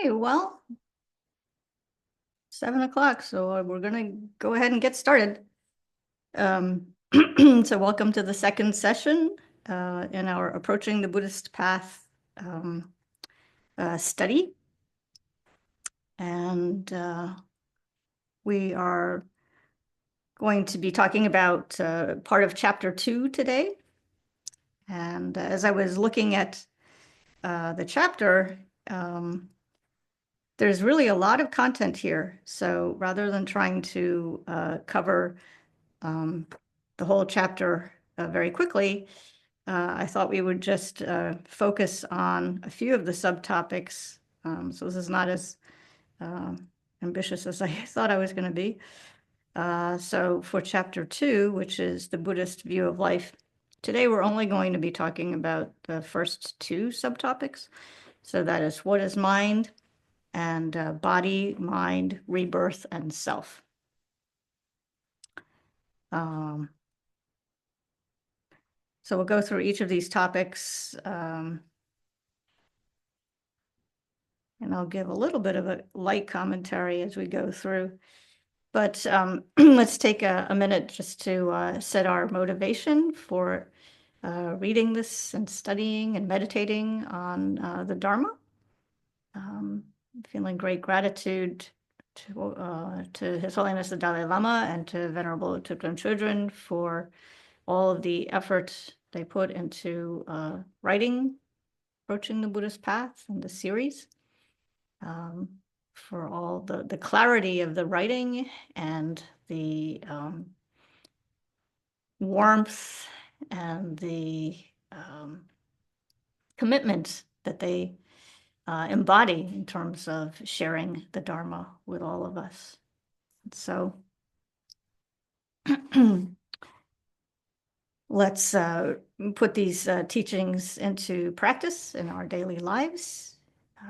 Hey, well, 7 o'clock, so we're gonna go ahead and get started. Um, so welcome to the second session in our Approaching the Buddhist Path study. And we are going to be talking about part of chapter 2 today. And as I was looking at the chapter, there's really a lot of content here. So rather than trying to cover the whole chapter very quickly, I thought we would just focus on a few of the subtopics. So this is not as uh, ambitious as I thought I was going to be. So for chapter 2, which is the Buddhist view of life, today we're only going to be talking about the first two subtopics. So that is what is mind and body, mind, rebirth, and self. Um, so we'll go through each of these topics, and I'll give a little bit of a light commentary as we go through. But let's take a minute just to set our motivation for reading this and studying and meditating on the Dharma. Feeling great gratitude to His Holiness the Dalai Lama and to Venerable Thupten Chodron for all of the effort they put into writing Approaching the Buddhist Path and the series, for all the clarity of the writing and the warmth and the commitment that they embody in terms of sharing the Dharma with all of us. So let's put these teachings into practice in our daily lives,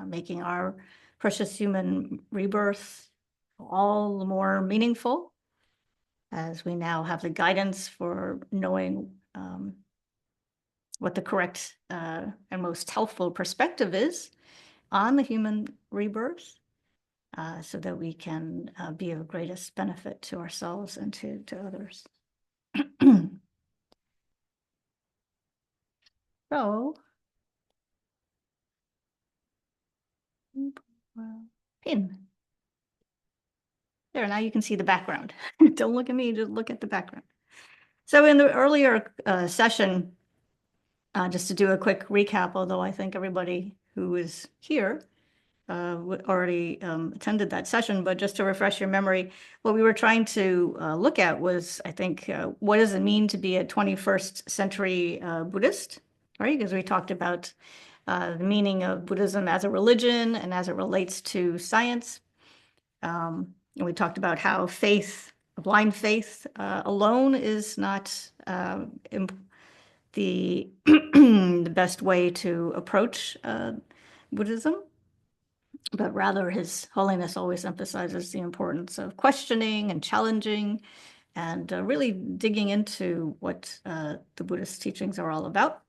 making our precious human rebirth all the more meaningful as we now have the guidance for knowing what the correct and most helpful perspective is on the human rebirth, so that we can be of greatest benefit to ourselves and to others. So, pin. There, now you can see the background. Don't look at me, just look at the background. So in the earlier session, just to do a quick recap, although I think everybody who is here already attended that session, but just to refresh your memory, what we were trying to look at was, I think, what does it mean to be a 21st century Buddhist, right? Because we talked about the meaning of Buddhism as a religion and as it relates to science. And we talked about how faith, blind faith alone is not the the best way to approach Buddhism, but rather His Holiness always emphasizes the importance of questioning and challenging and really digging into what the Buddhist teachings are all about.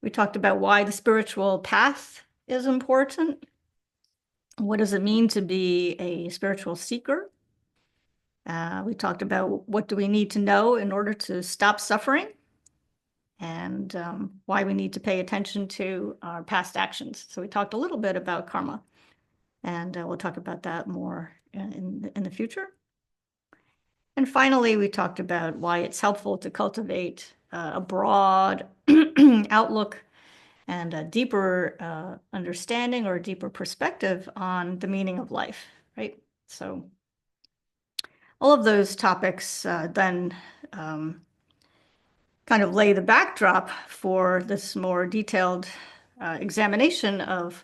We talked about why the spiritual path is important. What does it mean to be a spiritual seeker? We talked about what do we need to know in order to stop suffering, and why we need to pay attention to our past actions. So we talked a little bit about karma, and we'll talk about that more in the future. And finally, we talked about why it's helpful to cultivate a broad outlook and a deeper understanding or a deeper perspective on the meaning of life, right? So all of those topics then kind of lay the backdrop for this more detailed examination of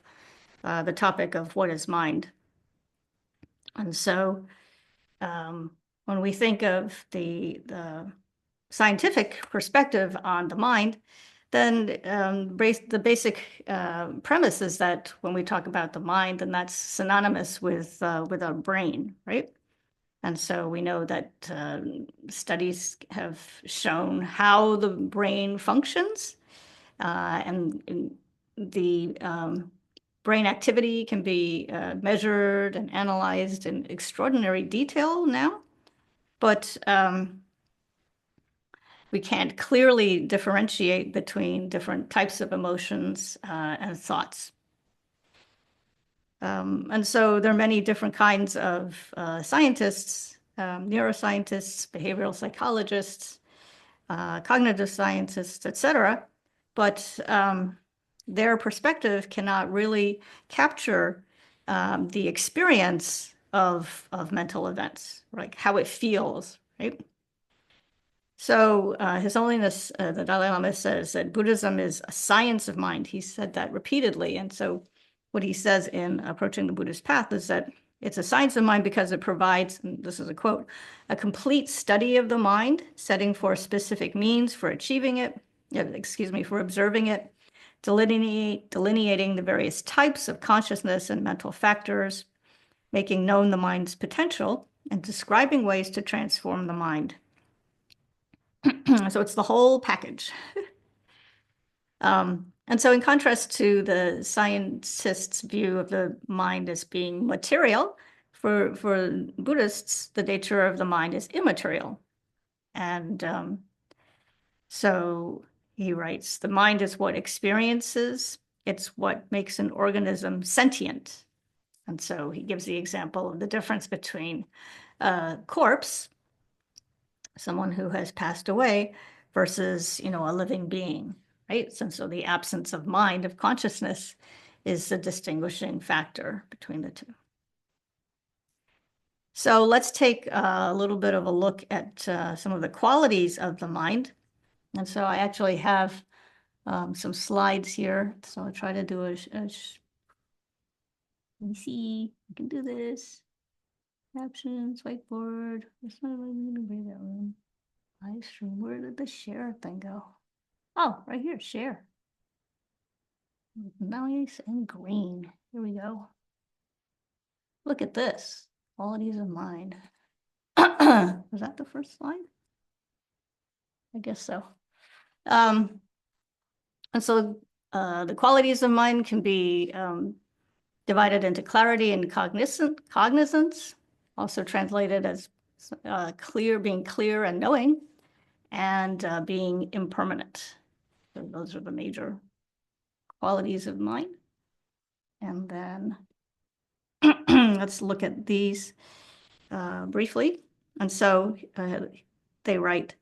the topic of what is mind. And so when we think of the scientific perspective on the mind, then the basic premise is that when we talk about the mind, then that's synonymous with our brain, right? And so we know that studies have shown how the brain functions, and the brain activity can be measured and analyzed in extraordinary detail now, but we can't clearly differentiate between different types of emotions and thoughts. And so there are many different kinds of scientists, neuroscientists, behavioral psychologists, cognitive scientists, etc. But their perspective cannot really capture the experience of mental events, like how it feels, right? So His Holiness, the Dalai Lama says that Buddhism is a science of mind. He said that repeatedly. And so what he says in Approaching the Buddhist Path is that it's a science of mind because it provides, and this is a quote, a complete study of the mind, setting forth specific means for achieving it, for observing it, delineating the various types of consciousness and mental factors, making known the mind's potential, and describing ways to transform the mind. So it's the whole package. And so in contrast to the scientists' view of the mind as being material, for Buddhists, the nature of the mind is immaterial. And so he writes, the mind is what experiences, it's what makes an organism sentient. And so he gives the example of the difference between a corpse, someone who has passed away, versus, a living being, right? So the absence of mind, of consciousness, is the distinguishing factor between the two. So let's take a little bit of a look at some of the qualities of the mind. And so I actually have some slides here. So I'll try to do let me see, I can do this. Captions, whiteboard. It's not really going to be that room. Live stream. Where did the share thing go? Oh, right here, share. Nice and green. Here we go. Look at this. Qualities of mind. Was that the first slide? I guess so. And so the qualities of mind can be divided into clarity and cognizance, also translated as being clear and knowing, and being impermanent. So those are the major qualities of mind. And then let's look at these briefly. And so they write,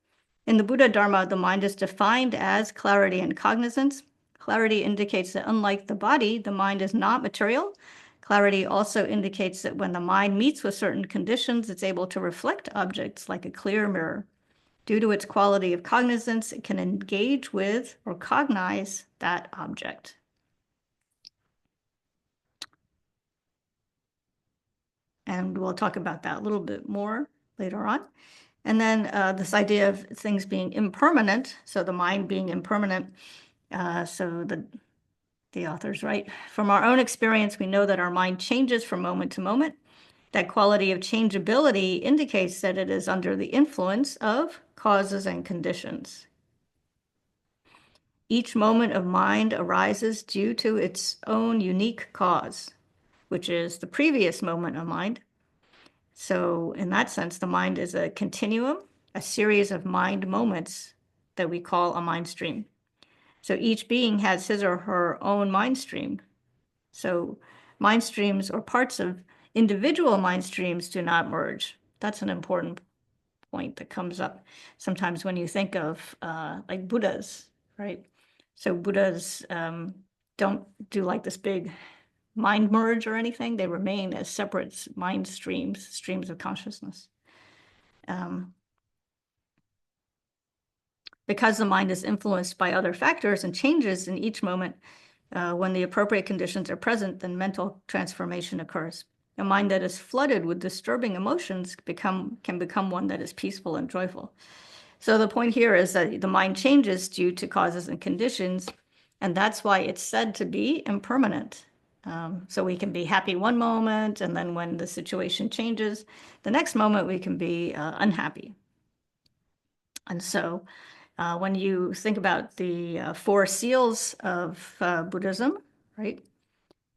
in the Buddha Dharma, the mind is defined as clarity and cognizance. Clarity indicates that unlike the body, the mind is not material. Clarity also indicates that when the mind meets with certain conditions, it's able to reflect objects like a clear mirror. Due to its quality of cognizance, it can engage with or cognize that object. And we'll talk about that a little bit more later on. And then this idea of things being impermanent, so the mind being impermanent. So the authors write, from our own experience, we know that our mind changes from moment to moment. That quality of changeability indicates that it is under the influence of causes and conditions. Each moment of mind arises due to its own unique cause, which is the previous moment of mind. So in that sense, the mind is a continuum, a series of mind moments that we call a mind stream. So each being has his or her own mind stream. So mind streams or parts of individual mind streams do not merge. That's an important point that comes up sometimes when you think of like Buddhas, right? So Buddhas don't do like this big mind merge or anything. They remain as separate mind streams of consciousness. Because the mind is influenced by other factors and changes in each moment, when the appropriate conditions are present, then mental transformation occurs. A mind that is flooded with disturbing emotions can become one that is peaceful and joyful. So the point here is that the mind changes due to causes and conditions, and that's why it's said to be impermanent. So we can be happy one moment, and then when the situation changes, the next moment we can be unhappy. And so when you think about the four seals of Buddhism, right?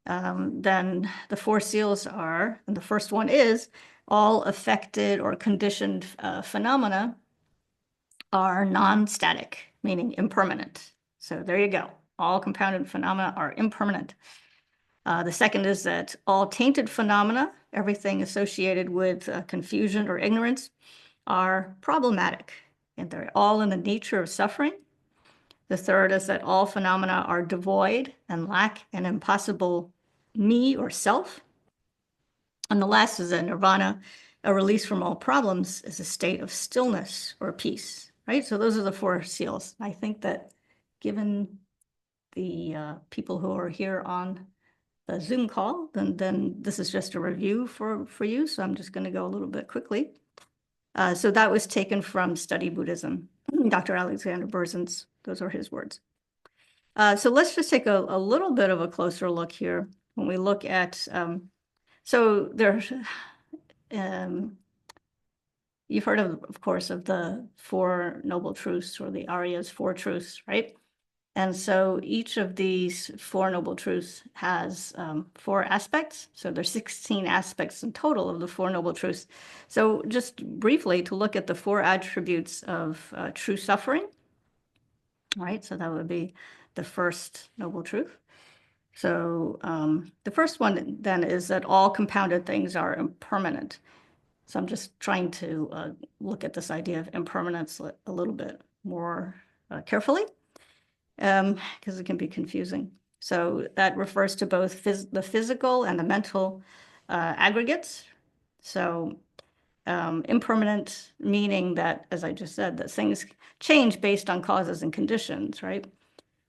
Then the four seals are, and the first one is, all affected or conditioned phenomena are non-static, meaning impermanent. So there you go. All compounded phenomena are impermanent. The second is that all tainted phenomena, everything associated with confusion or ignorance, are problematic, and they're all in the nature of suffering. The third is that all phenomena are devoid and lack an impossible me or self. And the last is that nirvana, a release from all problems, is a state of stillness or peace, right? So those are the four seals. I think that given the people who are here on the Zoom call, then this is just a review for you. So I'm just going to go a little bit quickly. So that was taken from Study Buddhism, Dr. Alexander Berzin's, those are his words. So let's just take a little bit of a closer look here when we look at, so there's, you've heard of course, of the Four Noble Truths or the Arya's Four Truths, right? And so each of these Four Noble Truths has four aspects. So there's 16 aspects in total of the Four Noble Truths. So just briefly to look at the four attributes of true suffering, right? So that would be the first Noble Truth. So the first one then is that all compounded things are impermanent. So I'm just trying to look at this idea of impermanence a little bit more carefully, because it can be confusing. So that refers to both the physical and the mental aggregates. So impermanent meaning that, as I just said, that things change based on causes and conditions, right?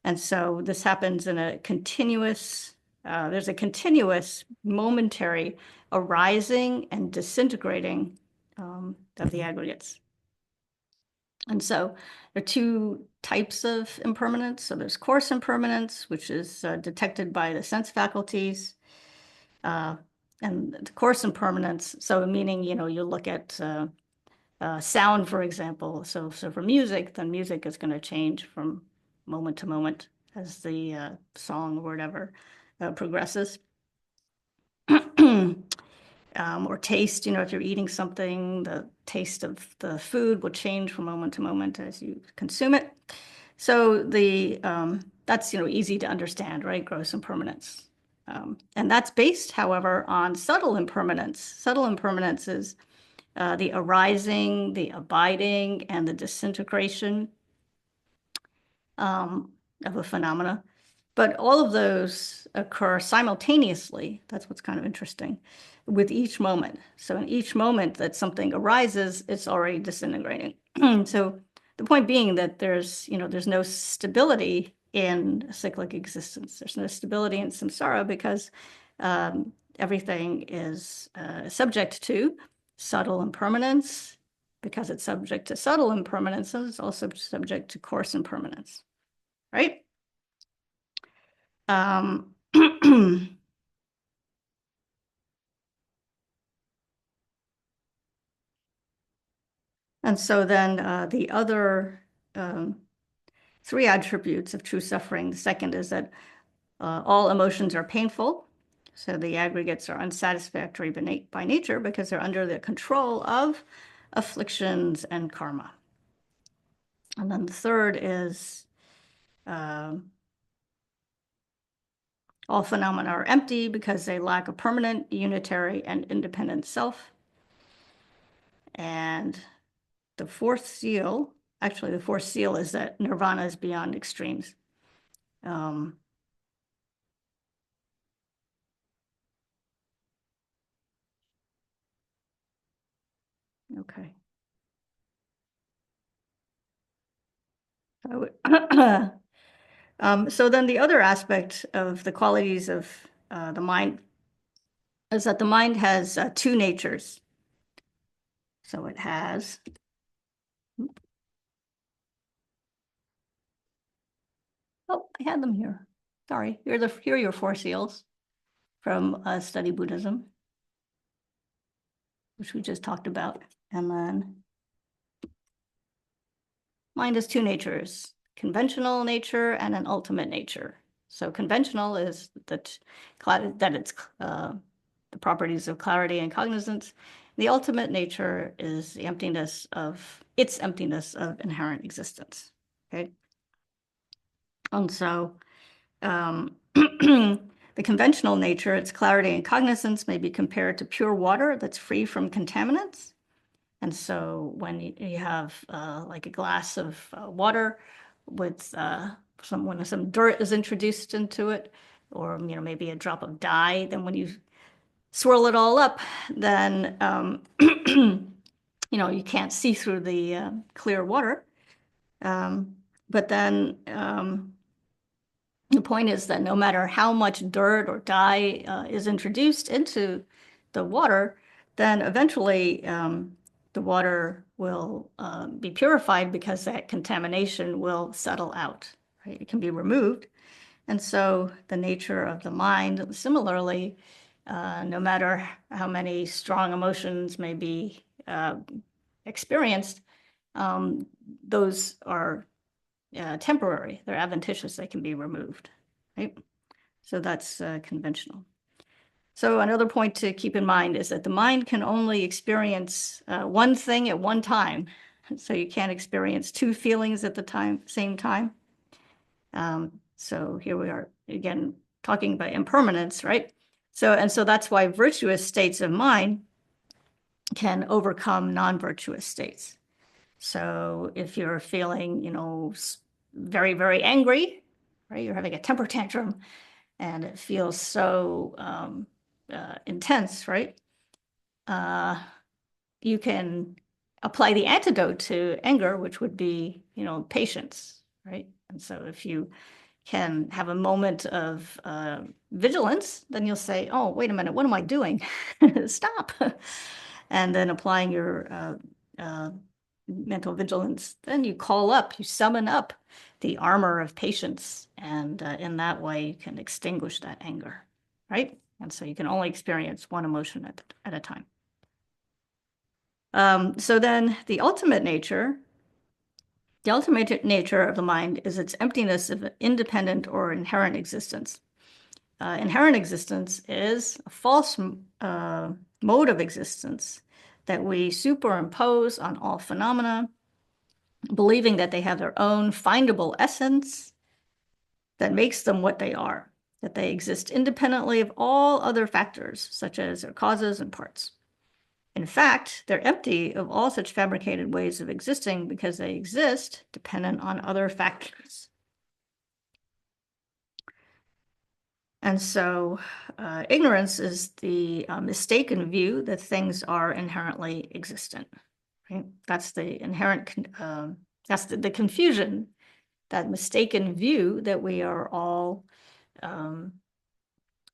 And so this happens in a continuous, there's a continuous momentary arising and disintegrating of the aggregates. And so there are two types of impermanence. So there's coarse impermanence, which is detected by the sense faculties. And the coarse impermanence, so meaning, you look at sound, for example. So for music, then music is going to change from moment to moment as the song or whatever progresses. Or taste, if you're eating something, the taste of the food will change from moment to moment as you consume it. So that's easy to understand, right? Gross impermanence. And that's based, however, on subtle impermanence. Subtle impermanence is the arising, the abiding, and the disintegration of a phenomena. But all of those occur simultaneously. That's what's kind of interesting with each moment. So in each moment that something arises, it's already disintegrating. So the point being that there's no stability in cyclic existence. There's no stability in samsara because everything is subject to subtle impermanence. Because it's subject to subtle impermanence, it's also subject to coarse impermanence, right? And so then the other three attributes of true suffering, the second is that all emotions are painful. So the aggregates are unsatisfactory by nature because they're under the control of afflictions and karma. And then the third is all phenomena are empty because they lack a permanent, unitary, and independent self. And the fourth seal, actually the fourth seal is that nirvana is beyond extremes. Okay. So then the other aspect of the qualities of the mind is that the mind has two natures. So it has, oh, I had them here. Sorry, here are your four seals from Study Buddhism, which we just talked about. And then mind has two natures, conventional nature and an ultimate nature. So conventional is that it's the properties of clarity and cognizance. The ultimate nature is the emptiness of inherent existence. Okay. And so the conventional nature, its clarity and cognizance, may be compared to pure water that's free from contaminants. And so when you have like a glass of water with when some dirt is introduced into it, or maybe a drop of dye, then when you swirl it all up, then you can't see through the clear water. But then the point is that no matter how much dirt or dye is introduced into the water, then eventually the water will be purified because that contamination will settle out, right? It can be removed. And so the nature of the mind, similarly, no matter how many strong emotions may be experienced, those are temporary. They're adventitious. They can be removed, right? So that's conventional. So another point to keep in mind is that the mind can only experience one thing at one time. So you can't experience two feelings at the same time. So here we are again talking about impermanence, right? So that's why virtuous states of mind can overcome non-virtuous states. So if you're feeling, very, very angry, right? You're having a temper tantrum and it feels so intense, right? You can apply the antidote to anger, which would be, patience, right? And so if you can have a moment of vigilance, then you'll say, oh, wait a minute, what am I doing? Stop. And then applying your mental vigilance, then you summon up the armor of patience. And in that way, you can extinguish that anger, right? And so you can only experience one emotion at a time. So then the ultimate nature of the mind is its emptiness of independent or inherent existence. Inherent existence is a false mode of existence that we superimpose on all phenomena, believing that they have their own findable essence that makes them what they are, that they exist independently of all other factors, such as their causes and parts. In fact, they're empty of all such fabricated ways of existing because they exist dependent on other factors. And so ignorance is the mistaken view that things are inherently existent. Right? That's the that's the confusion, that mistaken view that we are all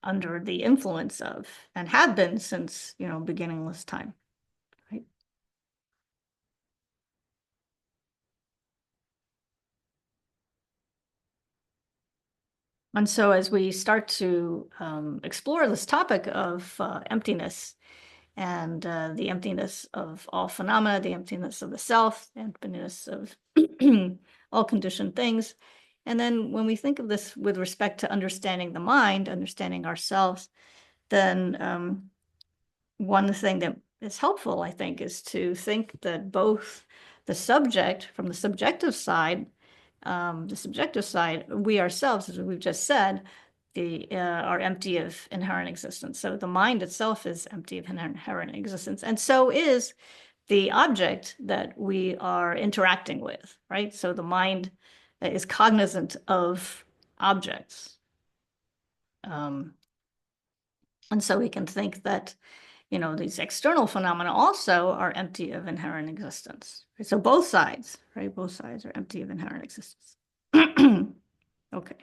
under the influence of and have been since, beginningless time. Right? And so as we start to explore this topic of emptiness and the emptiness of all phenomena, the emptiness of the self, the emptiness of all conditioned things, and then when we think of this with respect to understanding the mind, understanding ourselves, then one thing that is helpful, I think, is to think that both the subject, from the subjective side, we ourselves, as we've just said, are empty of inherent existence. So the mind itself is empty of inherent existence, and so is the object that we are interacting with, right? So the mind is cognizant of objects. And so we can think that, these external phenomena also are empty of inherent existence. So both sides, right? Both sides are empty of inherent existence. Okay.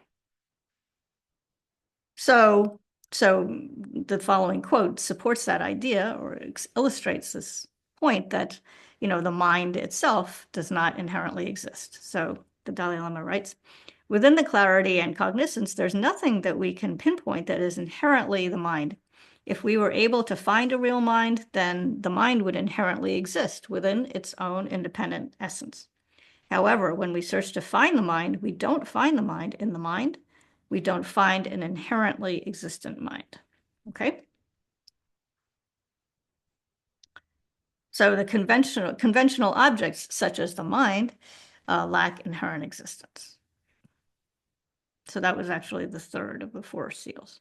So the following quote supports that idea or illustrates this point that, the mind itself does not inherently exist. So the Dalai Lama writes, within the clarity and cognizance, there's nothing that we can pinpoint that is inherently the mind. If we were able to find a real mind, then the mind would inherently exist within its own independent essence. However, when we search to find the mind, we don't find the mind in the mind, we don't find an inherently existent mind. Okay? So the conventional objects, such as the mind, lack inherent existence. So that was actually the third of the four seals.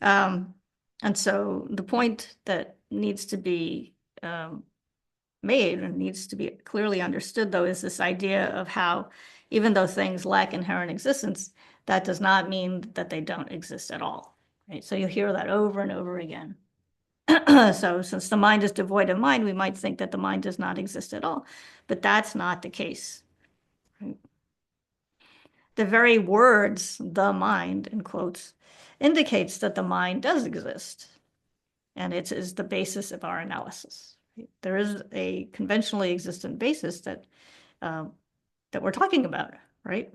And so the point that needs to be made and needs to be clearly understood, though, is this idea of how, even though things lack inherent existence, that does not mean that they don't exist at all. Right? So you hear that over and over again. So since the mind is devoid of mind, we might think that the mind does not exist at all, but that's not the case. Right? The very words, the mind, in quotes, indicates that the mind does exist, and it is the basis of our analysis. There is a conventionally existent basis that we're talking about, right?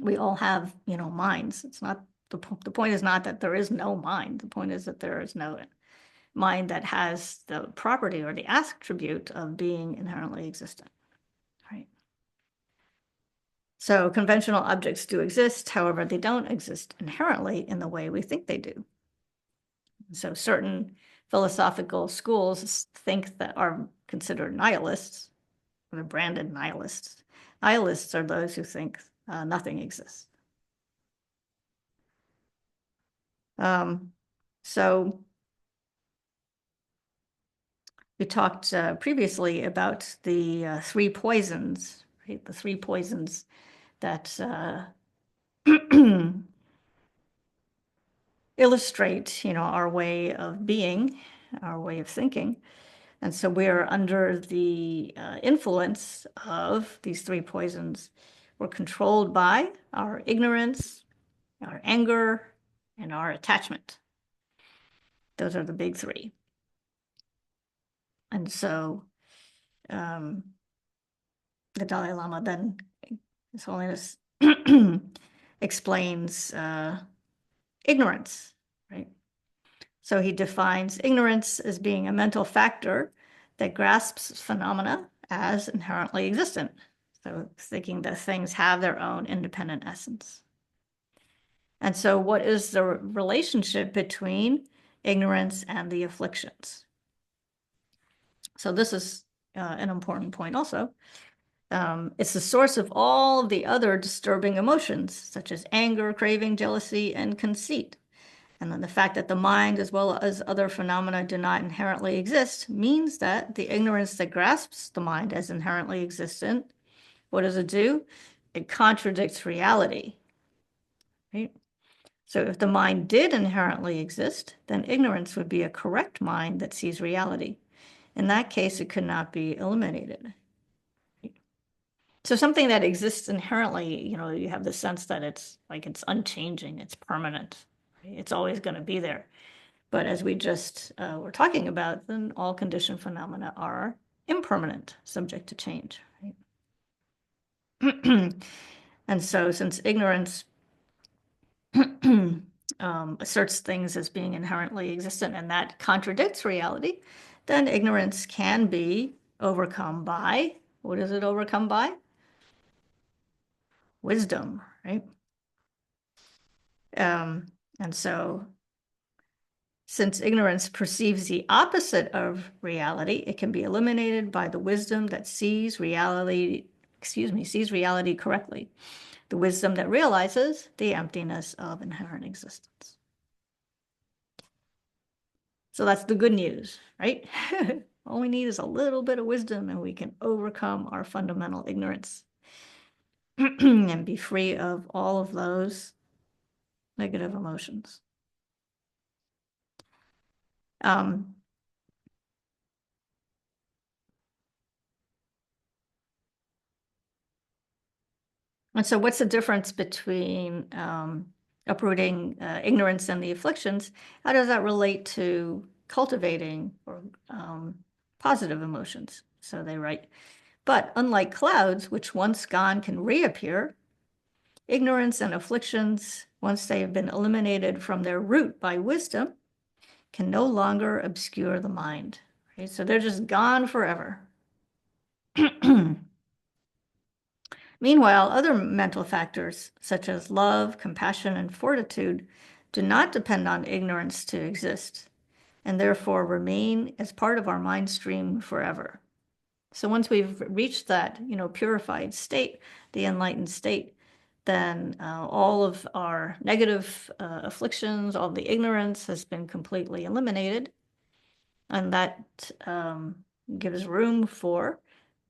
We all have, minds. It's not the point is not that there is no mind. The point is that there is no mind that has the property or the attribute of being inherently existent, right? So conventional objects do exist, however, they don't exist inherently in the way we think they do. So certain philosophical schools think that are considered nihilists, or branded nihilists. Nihilists are those who think nothing exists. So we talked previously about the three poisons, right? The three poisons that illustrate, our way of being, our way of thinking. And so we are under the influence of these three poisons. We're controlled by our ignorance, our anger, and our attachment. Those are the big three. And so the Dalai Lama then, His Holiness, explains ignorance, right? So he defines ignorance as being a mental factor that grasps phenomena as inherently existent. So thinking that things have their own independent essence. And so what is the relationship between ignorance and the afflictions? So this is an important point also. It's the source of all the other disturbing emotions, such as anger, craving, jealousy, and conceit. And then the fact that the mind, as well as other phenomena, do not inherently exist, means that the ignorance that grasps the mind as inherently existent, what does it do? It contradicts reality, right? So if the mind did inherently exist, then ignorance would be a correct mind that sees reality. In that case, it could not be eliminated. So something that exists inherently, you have the sense that it's unchanging, it's permanent, right? It's always going to be there. But as we just were talking about, then all conditioned phenomena are impermanent, subject to change, right? And so since ignorance asserts things as being inherently existent and that contradicts reality, then ignorance can be overcome by, what is it overcome by? Wisdom, right? And so since ignorance perceives the opposite of reality, it can be eliminated by the wisdom that sees reality correctly. The wisdom that realizes the emptiness of inherent existence. So that's the good news, right? All we need is a little bit of wisdom and we can overcome our fundamental ignorance and be free of all of those negative emotions. And so what's the difference between uprooting ignorance and the afflictions? How does that relate to cultivating or positive emotions? So they write, but unlike clouds, which once gone can reappear, ignorance and afflictions, once they have been eliminated from their root by wisdom, can no longer obscure the mind. Right? So they're just gone forever. Meanwhile, other mental factors such as love, compassion, and fortitude do not depend on ignorance to exist and therefore remain as part of our mind stream forever. So once we've reached that, purified state, the enlightened state, then all of our negative afflictions, all the ignorance has been completely eliminated. And that gives room for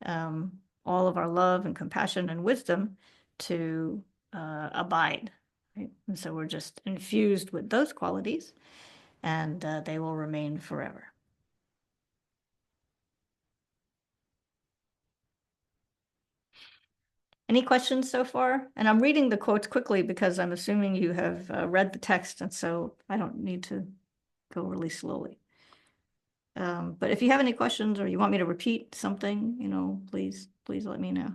um, all of our love and compassion and wisdom to abide. Right? And so we're just infused with those qualities, and they will remain forever. Any questions so far? And I'm reading the quotes quickly because I'm assuming you have read the text, and so I don't need to go really slowly. But if you have any questions or you want me to repeat something, please let me know.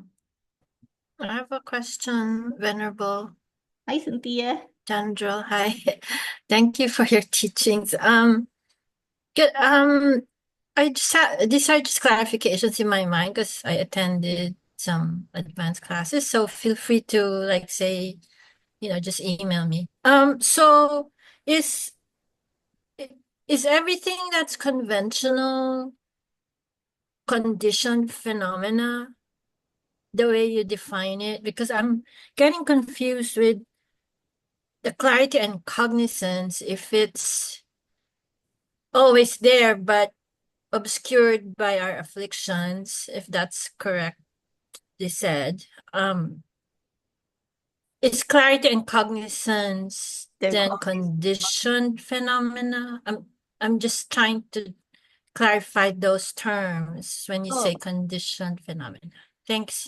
I have a question, Venerable Hi, Cynthia. Tendrol. Hi. Thank you for your teachings. Good. I just had these are just clarifications in my mind because I attended some advanced classes. So feel free to say, just email me. So is is everything that's conventional conditioned phenomena the way you define it? Because I'm getting confused with the clarity and cognizance if it's always there but obscured by our afflictions, if that's correctly said. Is clarity and cognizance The then qualities. conditioned phenomena? I'm just trying to clarify those terms when you say Oh, conditioned phenomena. Thanks.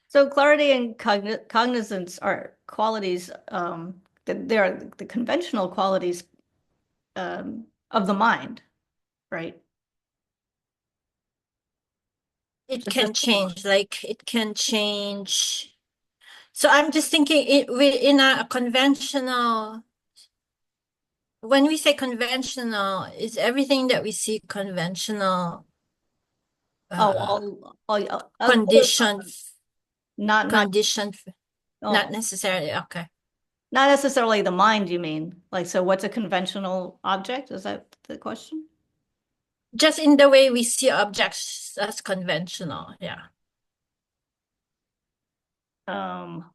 so clarity and cognizance are qualities that they are the conventional qualities of the mind, right? It So just can change, it can change. So I'm just thinking in a conventional, when we say conventional, is everything that we see conventional, oh, uh, other conditioned, not conditioned, not oh, necessarily, okay. not necessarily the mind, you mean? Like, so what's a conventional object? Is that the question? Just in the way we see objects as conventional, yeah. Um,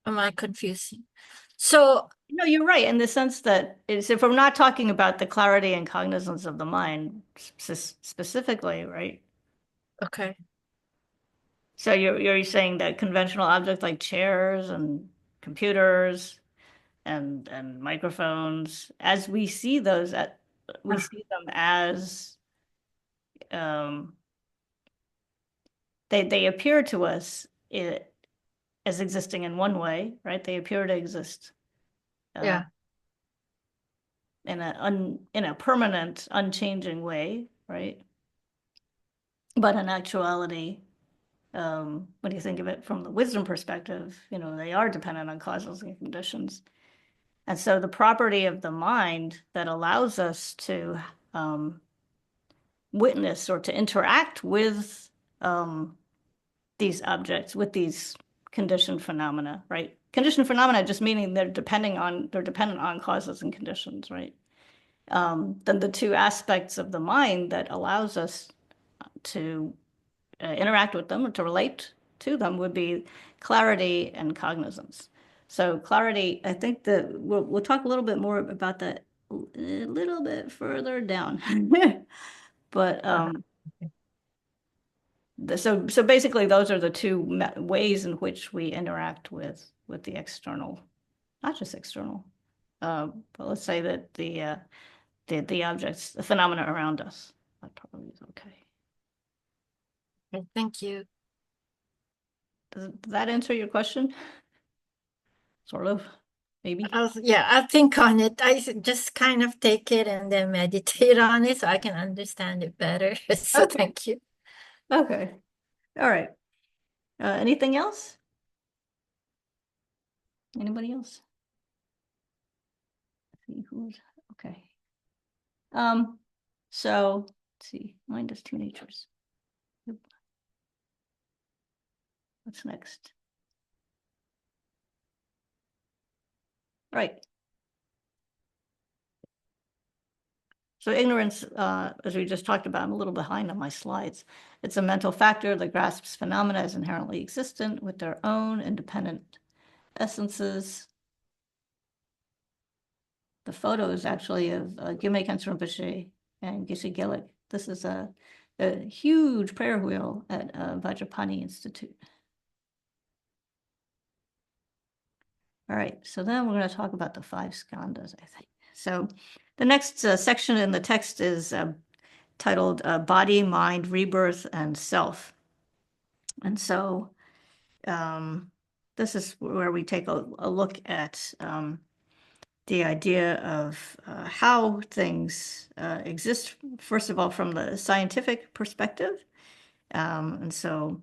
Am I confusing? So, no, you're right in the sense that if we're not talking about the clarity and cognizance of the mind specifically, right? okay, So you're saying that conventional objects like chairs and computers and microphones, as we see those we see them as um, they appear to us as existing in one way, right? They appear to exist uh, yeah, in a permanent, unchanging way, right? But in actuality, when you think of it from the wisdom perspective, they are dependent on causes and conditions. And so the property of the mind that allows us to um, witness or to interact with these objects, with these conditioned phenomena, right? Conditioned phenomena just meaning they're dependent on causes and conditions, right? Then the two aspects of the mind that allows us to interact with them or to relate to them would be clarity and cognizance. So clarity, I think that we'll talk a little bit more about that a little bit further down. But so basically those are the two ways in which we interact with the external, not just external, but let's say that the objects, the phenomena around us. That probably is okay. okay, thank you. Does that answer your question? Sort of, maybe. I'll think on it. Just kind of take it and then meditate on it so I can understand it better. So Okay. thank you. Okay. All right. Anything else? Anybody else? See who's okay. Um, so let's see. Mind is two natures. Yep. What's next? Right. So ignorance, as we just talked about, I'm a little behind on my slides. It's a mental factor that grasps phenomena as inherently existent with their own independent essences. The photo is actually of Gyumei Khenchen Rinpoche and Geshe Gelik. This is a huge prayer wheel at Vajrapani Institute. All right, so then we're going to talk about the five skandhas, I think. So the next section in the text is titled Body, Mind, Rebirth, and Self. And so this is where we take a look at the idea of how things exist, first of all, from the scientific perspective. And so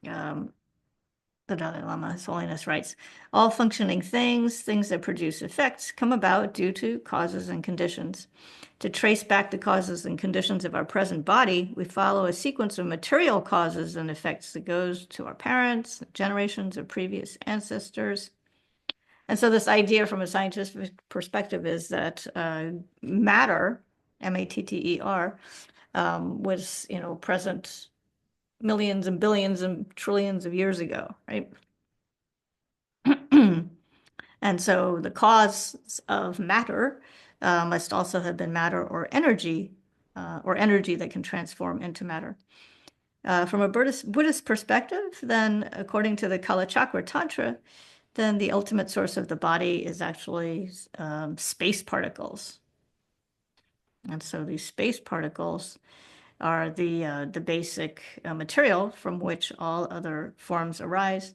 the Dalai Lama, His Holiness, writes, all functioning things, things that produce effects, come about due to causes and conditions. To trace back the causes and conditions of our present body, we follow a sequence of material causes and effects that goes to our parents, generations of previous ancestors. And so this idea from a scientific perspective is that matter, M-A-T-T-E-R, was, present millions and billions and trillions of years ago, right? And so the cause of matter must also have been matter or energy that can transform into matter. From a Buddhist perspective, then according to the Kalachakra Tantra, then the ultimate source of the body is actually space particles. And so these space particles are the basic material from which all other forms arise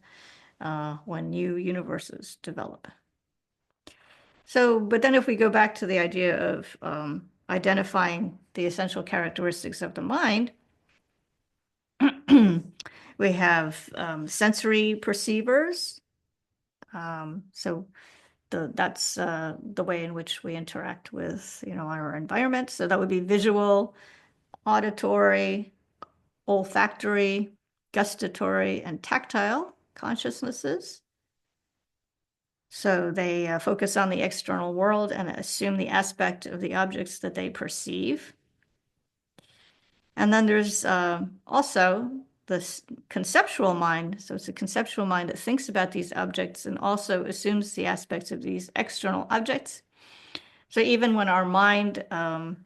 when new universes develop. So, but then if we go back to the idea of identifying the essential characteristics of the mind, we have sensory perceivers. So that's the way in which we interact with, our environment. So that would be visual, auditory, olfactory, gustatory, and tactile consciousnesses. So they focus on the external world and assume the aspect of the objects that they perceive. And then there's also the conceptual mind. So it's a conceptual mind that thinks about these objects and also assumes the aspects of these external objects. So even when our mind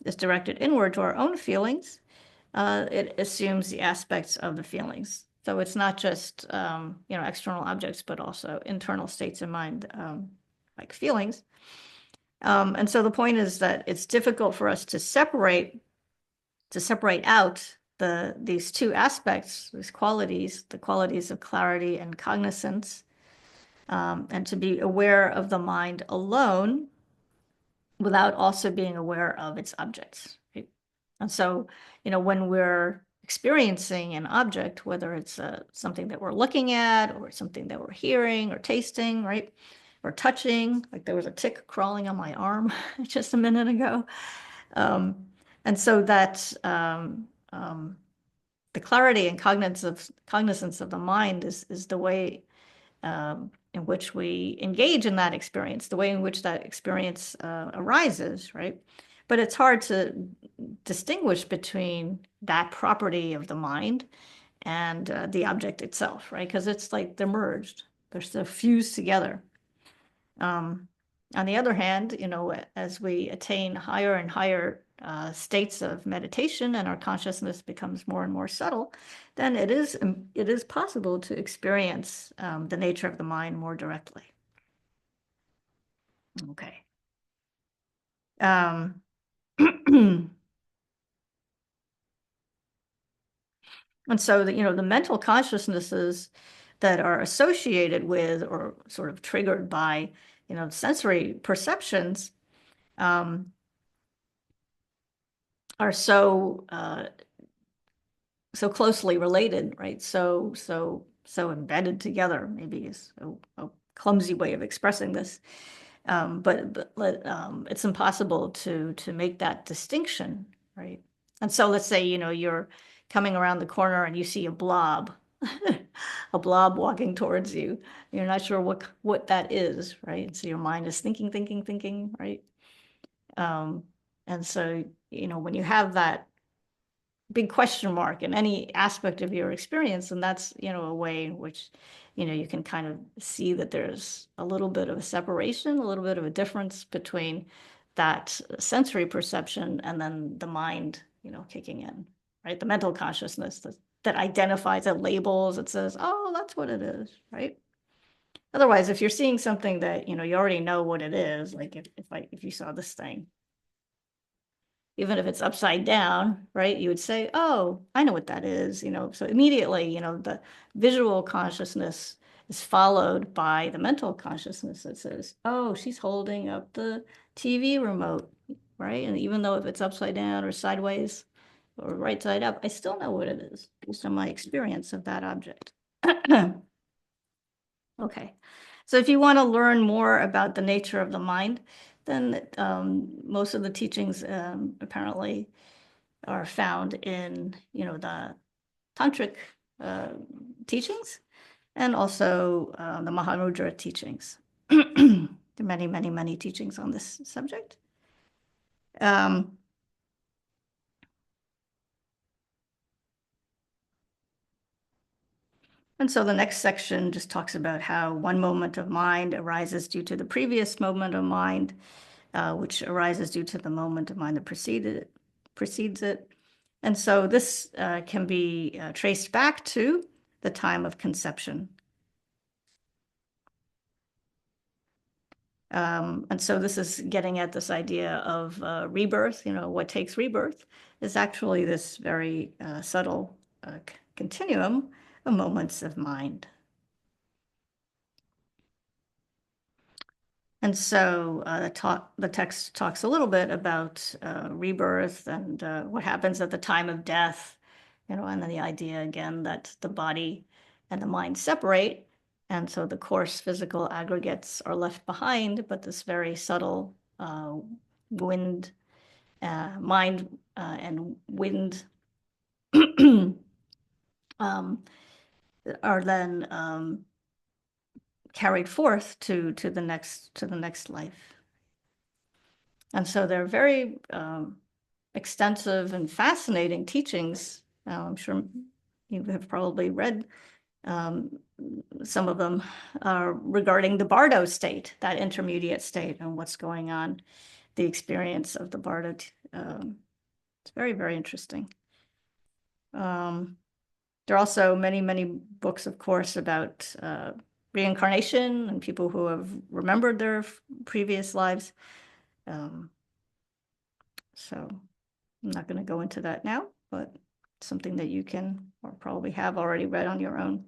is directed inward to our own feelings, it assumes the aspects of the feelings. So it's not just external objects, but also internal states of mind, like feelings. And so the point is that it's difficult for us to separate out these two aspects, these qualities, the qualities of clarity and cognizance, and to be aware of the mind alone without also being aware of its objects. Right? And so, when we're experiencing an object, whether it's something that we're looking at or something that we're hearing or tasting, right? Or touching, like there was a tick crawling on my arm just a minute ago. And so that the clarity and cognizance of the mind is the way in which we engage in that experience, the way in which that experience arises, right? But it's hard to distinguish between that property of the mind and the object itself, right? Because it's like they're merged, they're fused together. On the other hand, as we attain higher and higher states of meditation and our consciousness becomes more and more subtle, then it is possible to experience the nature of the mind more directly. Okay. And so the mental consciousnesses that are associated with or sort of triggered by, sensory perceptions are so closely related, right? So embedded together, maybe is a clumsy way of expressing this. But it's impossible to make that distinction, right? And so let's say, you're coming around the corner and you see a blob a blob walking towards you. You're not sure what that is, right? So your mind is thinking, thinking, thinking, right? Um, and so, when you have that big question mark in any aspect of your experience, and that's, a way in which, you can kind of see that there's a little bit of a separation, a little bit of a difference between that sensory perception and then the mind, kicking in, right? The mental consciousness that identifies, that labels, it says, oh, that's what it is, right? Otherwise, if you're seeing something that, you already know what it is, like if you saw this thing, even if it's upside down, right? You would say, oh, I know what that is, So immediately, the visual consciousness is followed by the mental consciousness that says, oh, she's holding up the TV remote, right? And even though if it's upside down or sideways or right side up, I still know what it is based on my experience of that object. Okay. So if you want to learn more about the nature of the mind, then most of the teachings apparently are found in, the tantric uh, teachings and also the Mahamudra teachings. There are many, many, many teachings on this subject. Um, and so the next section just talks about how one moment of mind arises due to the previous moment of mind, which arises due to the moment of mind that precedes it. And so this can be traced back to the time of conception. And so this is getting at this idea of rebirth. What takes rebirth is actually this very subtle continuum of moments of mind. And so the text talks a little bit about rebirth and what happens at the time of death, and then the idea again that the body and the mind separate. And so the coarse physical aggregates are left behind, but this very subtle wind, mind and wind um, are then carried forth to the next life. And so they're very extensive and fascinating teachings. I'm sure you have probably read some of them regarding the Bardo state, that intermediate state, and what's going on, the experience of the Bardo. It's very, very interesting. There are also many, many books, of course, about reincarnation and people who have remembered their previous lives. So I'm not going to go into that now, but something that you can or probably have already read on your own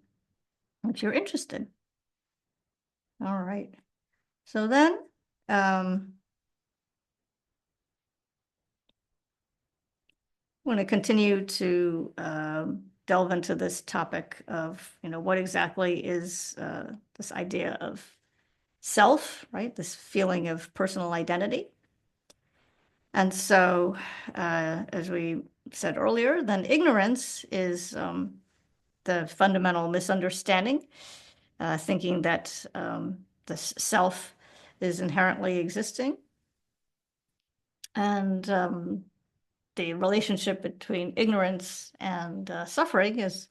if you're interested. All right. So then, I'm going to continue to delve into this topic of, what exactly is this idea of self, right? This feeling of personal identity. And so, as we said earlier, then ignorance is the fundamental misunderstanding, thinking that the self is inherently existing. And the relationship between ignorance and suffering is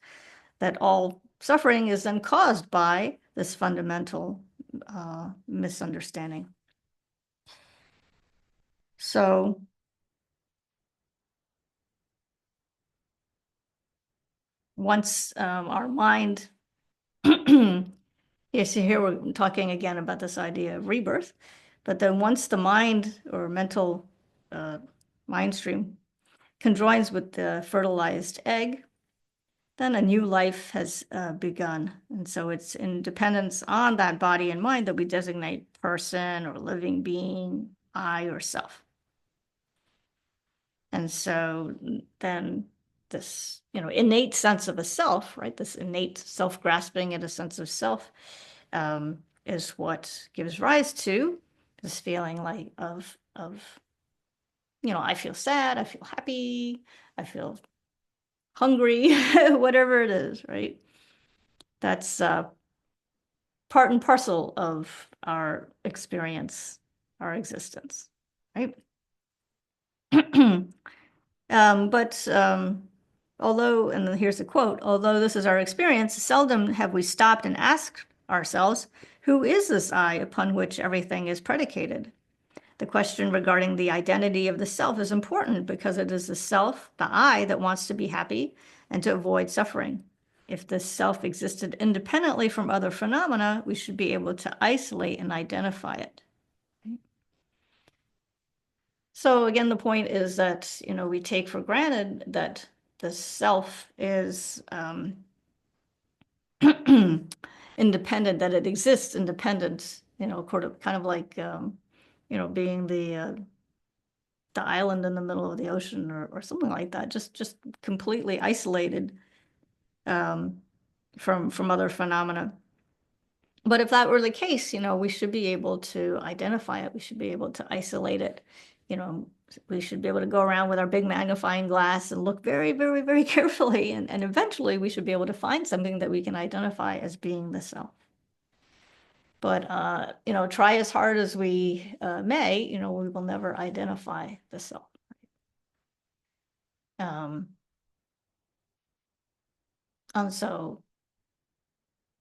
that all suffering is then caused by this fundamental misunderstanding. So once our mind, yes, here we're talking again about this idea of rebirth, but then once the mind or mental mind stream conjoins with the fertilized egg, then a new life has begun. And so it's in dependence on that body and mind that we designate person or living being, I or self. And so then this, innate sense of a self, right? This innate self-grasping and a sense of self is what gives rise to this feeling like of, I feel sad, I feel happy, I feel hungry, whatever it is, right? That's part and parcel of our experience, our existence, right? But although, and then here's a quote, although this is our experience, seldom have we stopped and asked ourselves, who is this I upon which everything is predicated? The question regarding the identity of the self is important because it is the self, the I, that wants to be happy and to avoid suffering. If this self existed independently from other phenomena, we should be able to isolate and identify it. So again, the point is that, we take for granted that the self is independent, that it exists independent, kind of like, being the island in the middle of the ocean or something like that, just completely isolated from other phenomena. But if that were the case, we should be able to identify it. We should be able to isolate it. We should be able to go around with our big magnifying glass and look very, very, very carefully. And eventually we should be able to find something that we can identify as being the self. But, try as hard as we may, we will never identify the self. And so,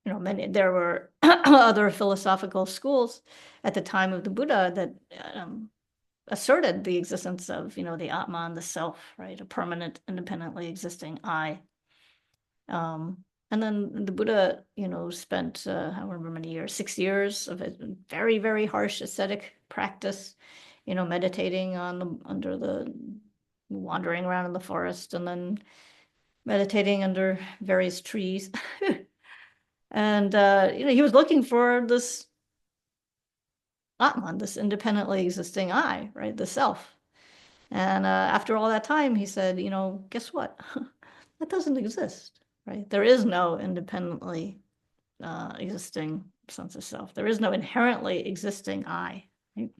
there were other philosophical schools at the time of the Buddha that asserted the existence of, the Atman, the self, right? A permanent, independently existing I. And then the Buddha, spent, I don't remember many years, 6 years of a very, very harsh ascetic practice, meditating under the, wandering around in the forest and then meditating under various trees. And, he was looking for this Atman, this independently existing I, right? The self. And after all that time, he said, guess what? That doesn't exist, right? There is no independently existing sense of self. There is no inherently existing I, right?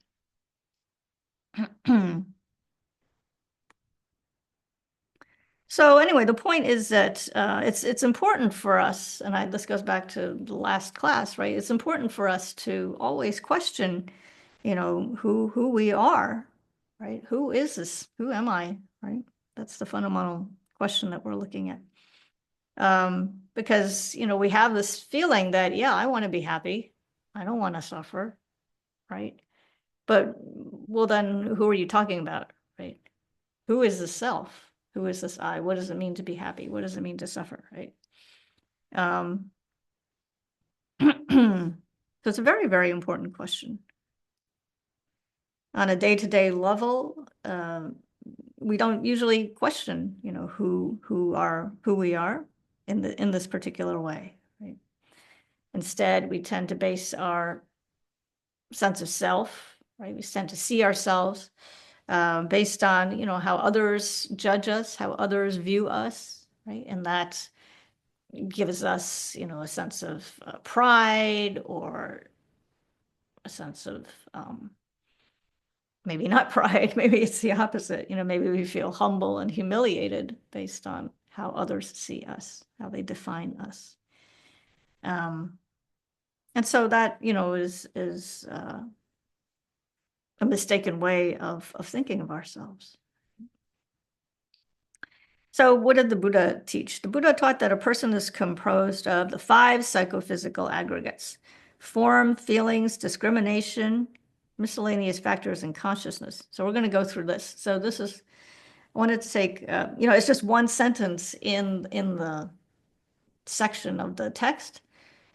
So anyway, the point is that it's important for us, and this goes back to the last class, right? It's important for us to always question, who we are, right? Who is this? Who am I, right? That's the fundamental question that we're looking at. Because, we have this feeling that, yeah, I want to be happy. I don't want to suffer, right? But, well, then who are you talking about, right? Who is the self? Who is this I? What does it mean to be happy? What does it mean to suffer, right? So it's a very, very important question. On a day-to-day level, we don't usually question, who we are in this particular way, right? Instead, we tend to base our sense of self, right? We tend to see ourselves based on, how others judge us, how others view us, right? And that gives us, a sense of pride or a sense of maybe not pride, maybe it's the opposite. Maybe we feel humble and humiliated based on how others see us, how they define us. And so that, is a mistaken way of thinking of ourselves. So what did the Buddha teach? The Buddha taught that a person is composed of the 5 psychophysical aggregates: form, feelings, discrimination, miscellaneous factors, and consciousness. So we're going to go through this. So this is, I wanted to take, it's just one sentence in the section of the text.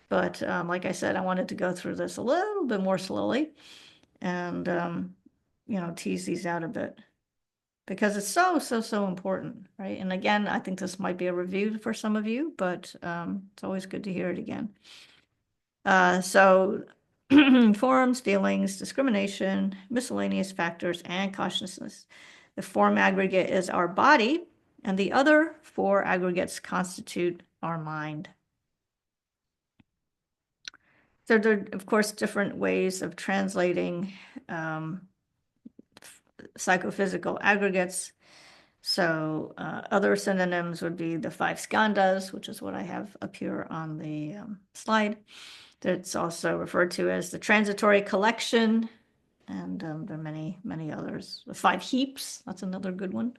But like I said, I wanted to go through this a little bit more slowly and, tease these out a bit because it's so, so, so important, right? And again, I think this might be a review for some of you, but it's always good to hear it again. So forms, feelings, discrimination, miscellaneous factors, and consciousness. The form aggregate is our body, and the other 4 aggregates constitute our mind. So there are, of course, different ways of translating psychophysical aggregates. So other synonyms would be the five skandhas, which is what I have up here on the slide. That's also referred to as the transitory collection, and there are many, many others. The five heaps, that's another good one.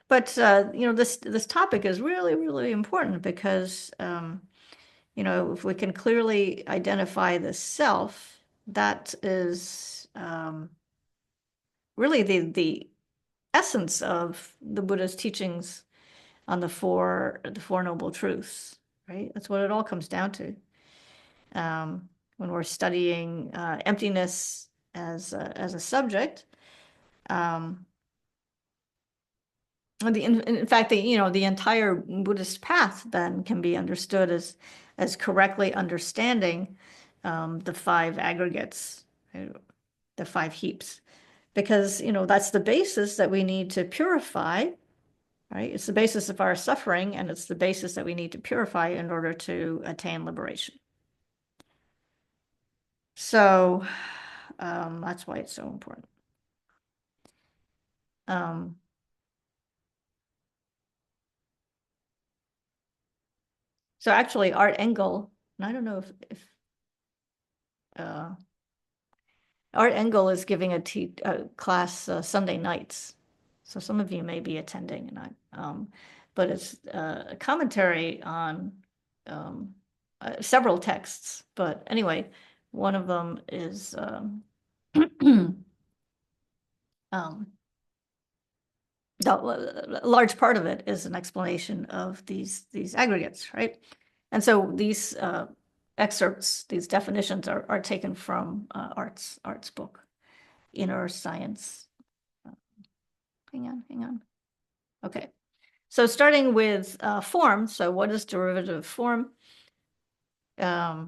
But this topic is really, really important because if we can clearly identify the self, that is really the essence of the Buddha's teachings on the four noble truths, right? That's what it all comes down to. When we're studying emptiness as a subject, in fact, the entire Buddhist path then can be understood as correctly understanding the five aggregates, right? The five heaps, because that's the basis that we need to purify, right? It's the basis of our suffering, and it's the basis that we need to purify in order to attain liberation. So that's why it's so important. So actually, Art Engel, and I don't know if Art Engel is giving a class Sunday nights, so some of you may be attending, but it's a commentary on several texts. But anyway, one of them is a large part of it is an explanation of these aggregates, right? And so these excerpts, these definitions are taken from Art's book, Inner Science. Hang on. Okay. So starting with form. So what is derivative form? Let's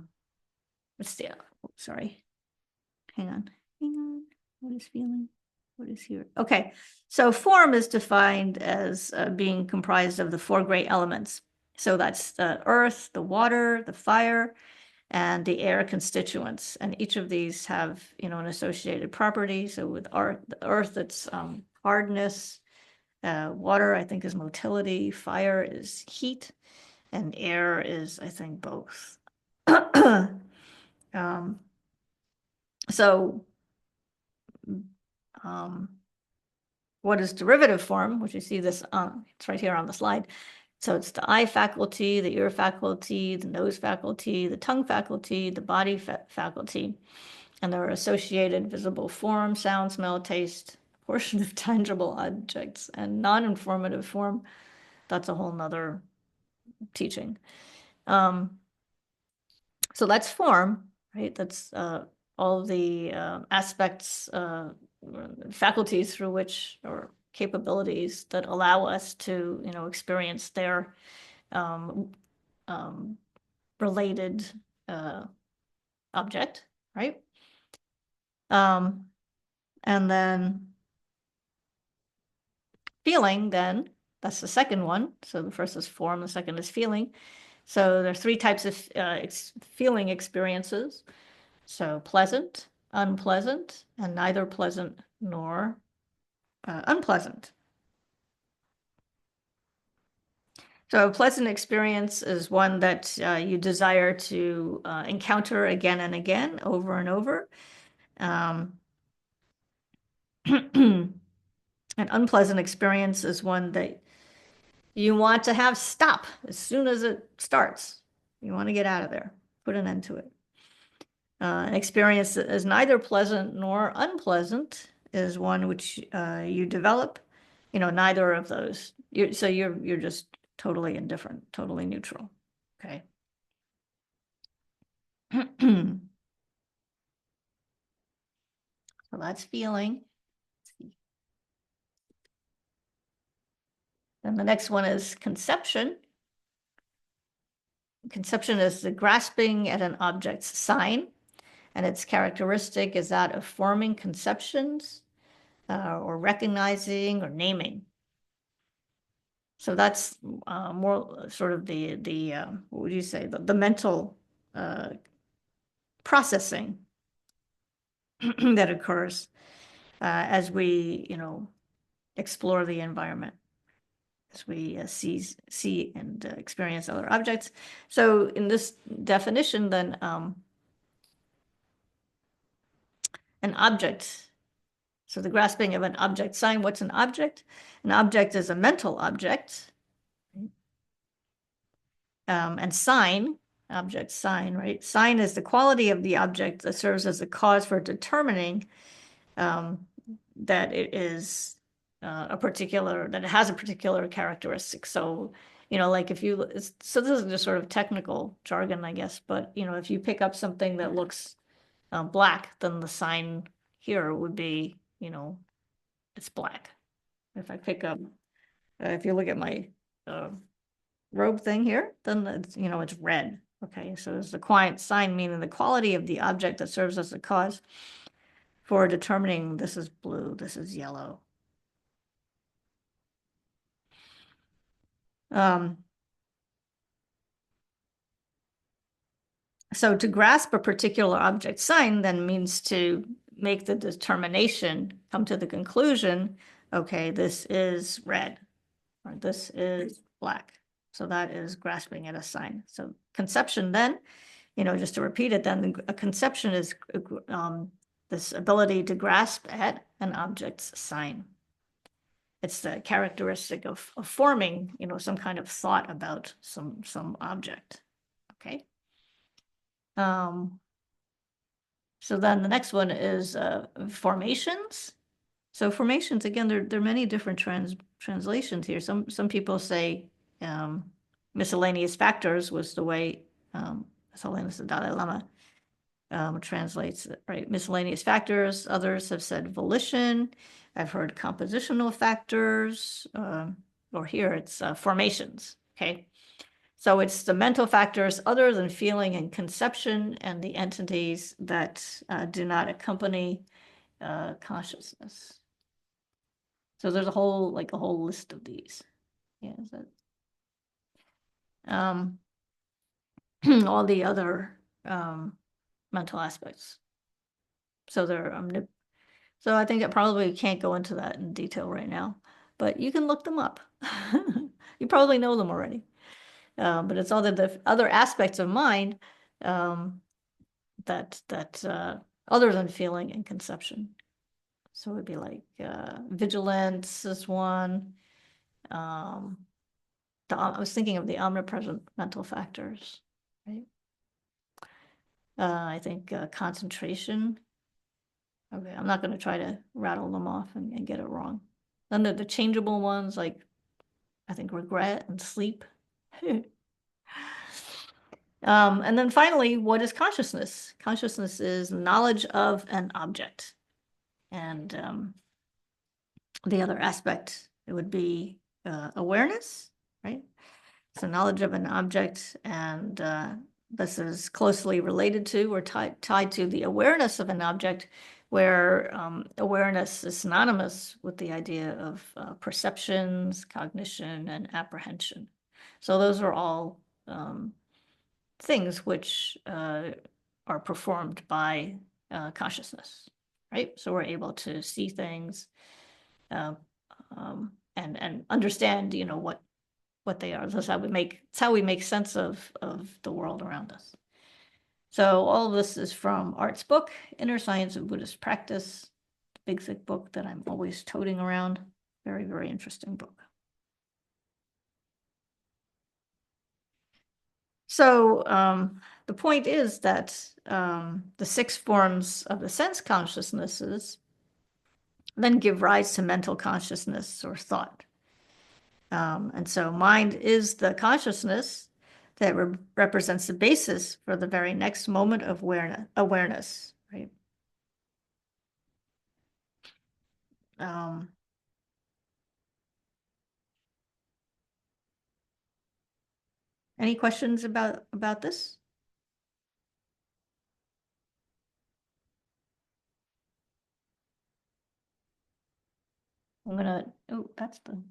see. Sorry. Hang on. What is feeling? What is here? Okay. So form is defined as being comprised of the four great elements. So that's the earth, the water, the fire, and the air constituents. And each of these have, an associated property. So with the earth, it's hardness. Water, I think, is motility. Fire is heat. And air is, I think, both. So what is derivative form, which you see this it's right here on the slide. So it's the eye faculty, the ear faculty, the nose faculty, the tongue faculty, the body faculty, and there are associated visible form, sound, smell, taste, portion of tangible objects, and non-informative form. That's a whole nother teaching. So that's form, right? That's all the aspects, faculties through which, or capabilities that allow us to, experience their related object, right? And then feeling, then, that's the second one. So the first is form, the second is feeling. So there are three types of feeling experiences. So pleasant, unpleasant, and neither pleasant nor unpleasant. So a pleasant experience is one that you desire to encounter again and again, over and over. An unpleasant experience is one that you want to have stop as soon as it starts. You want to get out of there, put an end to it. An experience that is neither pleasant nor unpleasant is one which you develop, neither of those. So you're just totally indifferent, totally neutral. Okay. So that's feeling. Then the next one is conception. Conception is the grasping at an object's sign, and its characteristic is that of forming conceptions or recognizing or naming. So that's more sort of the what would you say, the mental processing that occurs. as we, explore the environment, as we see and experience other objects. So in this definition, then an object. So the grasping of an object sign. What's an object? An object is a mental object. And sign, object sign, right? Sign is the quality of the object that serves as a cause for determining that it is that it has a particular characteristic. So, like so this is just sort of technical jargon, I guess, but, if you pick up something that looks black, then the sign here would be, it's black. If I pick up, if you look at my robe thing here, then it's red. Okay, so it's the quiet sign, meaning the quality of the object that serves as a cause for determining this is blue, this is yellow. So to grasp a particular object sign then means to make the determination, come to the conclusion, okay, this is red, or this is black. So that is grasping at a sign. So conception then, just to repeat it, then a conception is this ability to grasp at an object's sign. It's the characteristic of forming, some kind of thought about some object. Okay. So then the next one is formations. So formations, again, there are many different translations here. Some people say miscellaneous factors was the way Miscellaneous, the Dalai Lama translates it, right? Miscellaneous factors. Others have said volition. I've heard compositional factors, or here it's formations. Okay. So it's the mental factors other than feeling and conception and the entities that do not accompany consciousness. So there's a whole list of these. Yeah, all the other mental aspects. So so I think I probably can't go into that in detail right now, but you can look them up. You probably know them already. But it's all the other aspects of mind that other than feeling and conception. So it would be like vigilance is one. I was thinking of the omnipresent mental factors, right? I think concentration. Okay, I'm not going to try to rattle them off and get it wrong. Then the changeable ones, like I think regret and sleep. And then finally, what is consciousness? Consciousness is knowledge of an object. And the other aspect, it would be awareness, right? So knowledge of an object, and this is closely related to or tied to the awareness of an object, where awareness is synonymous with the idea of perceptions, cognition, and apprehension. So those are all things which are performed by consciousness, right? So we're able to see things and understand, what they are. That's how we make sense of the world around us. So all of this is from Art's book, Inner Science of Buddhist Practice, big thick book that I'm always toting around. Very, very interesting book. So the point is that the 6 forms of the sense consciousnesses then give rise to mental consciousness or thought. And so mind is the consciousness that represents the basis for the very next moment of awareness, right? Any questions about this? Oh, that's the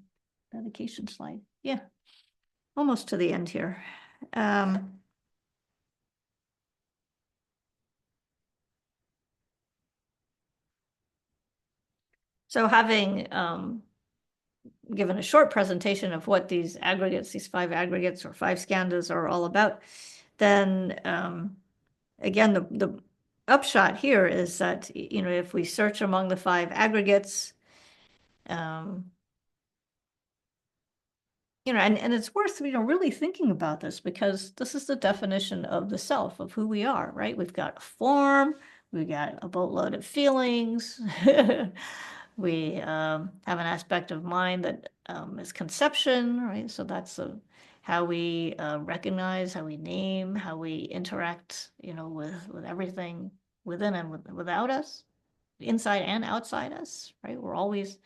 dedication slide. Yeah, almost to the end here. So having given a short presentation of what these aggregates, these five aggregates or five skandhas are all about, then again, the upshot here is that, if we search among the five aggregates, um, and it's worth, really thinking about this because this is the definition of the self, of who we are, right? We've got a form, we've got a boatload of feelings. We have an aspect of mind that is conception, right? So that's how we recognize, how we name, how we interact, with everything within and without us, inside and outside us, right? We're always,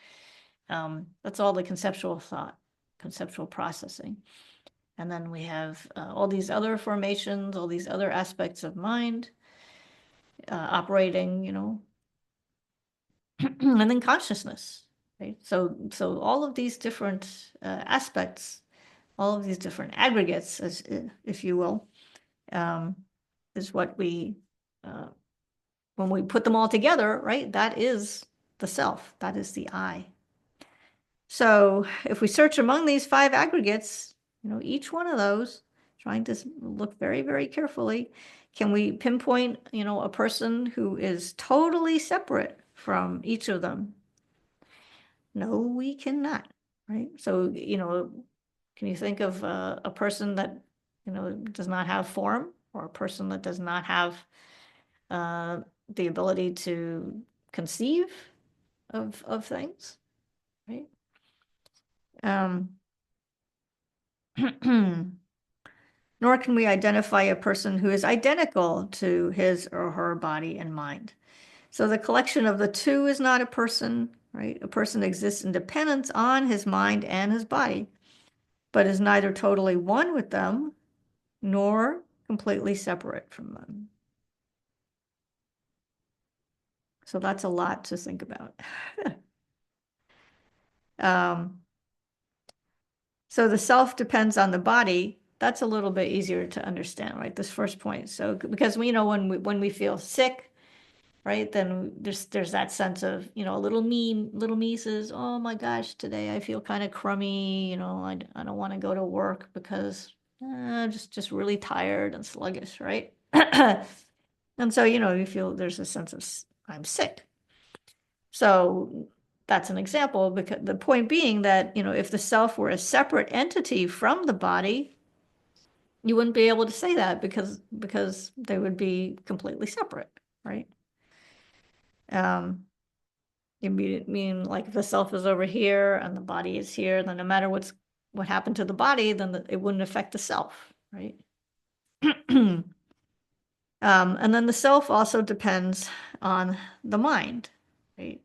that's all the conceptual thought, conceptual processing. And then we have all these other formations, all these other aspects of mind operating, and then consciousness, right? So all of these different aspects, all of these different aggregates, as if you will, um, is what we, when we put them all together, right? That is the self. That is the I. So if we search among these five aggregates, each one of those, trying to look very, very carefully, can we pinpoint, a person who is totally separate from each of them? No, we cannot, right? So, can you think of a person that, does not have form, or a person that does not have uh, the ability to conceive of things, right? Um, Nor can we identify a person who is identical to his or her body and mind. So the collection of the two is not a person, right? A person exists in dependence on his mind and his body, but is neither totally one with them nor completely separate from them. So that's a lot to think about. um, so the self depends on the body. That's a little bit easier to understand, right? This first point. So because we know when we feel sick, right, then there's that sense of, a little me says, oh my gosh, today I feel kind of crummy, I don't want to go to work because I'm just really tired and sluggish, right? And so, you feel there's a sense of I'm sick. So that's an example, because the point being that, if the self were a separate entity from the body, you wouldn't be able to say that because they would be completely separate, right? Um, You mean like if the self is over here and the body is here, then no matter what happened to the body, then it wouldn't affect the self, right? And then the self also depends on the mind, right?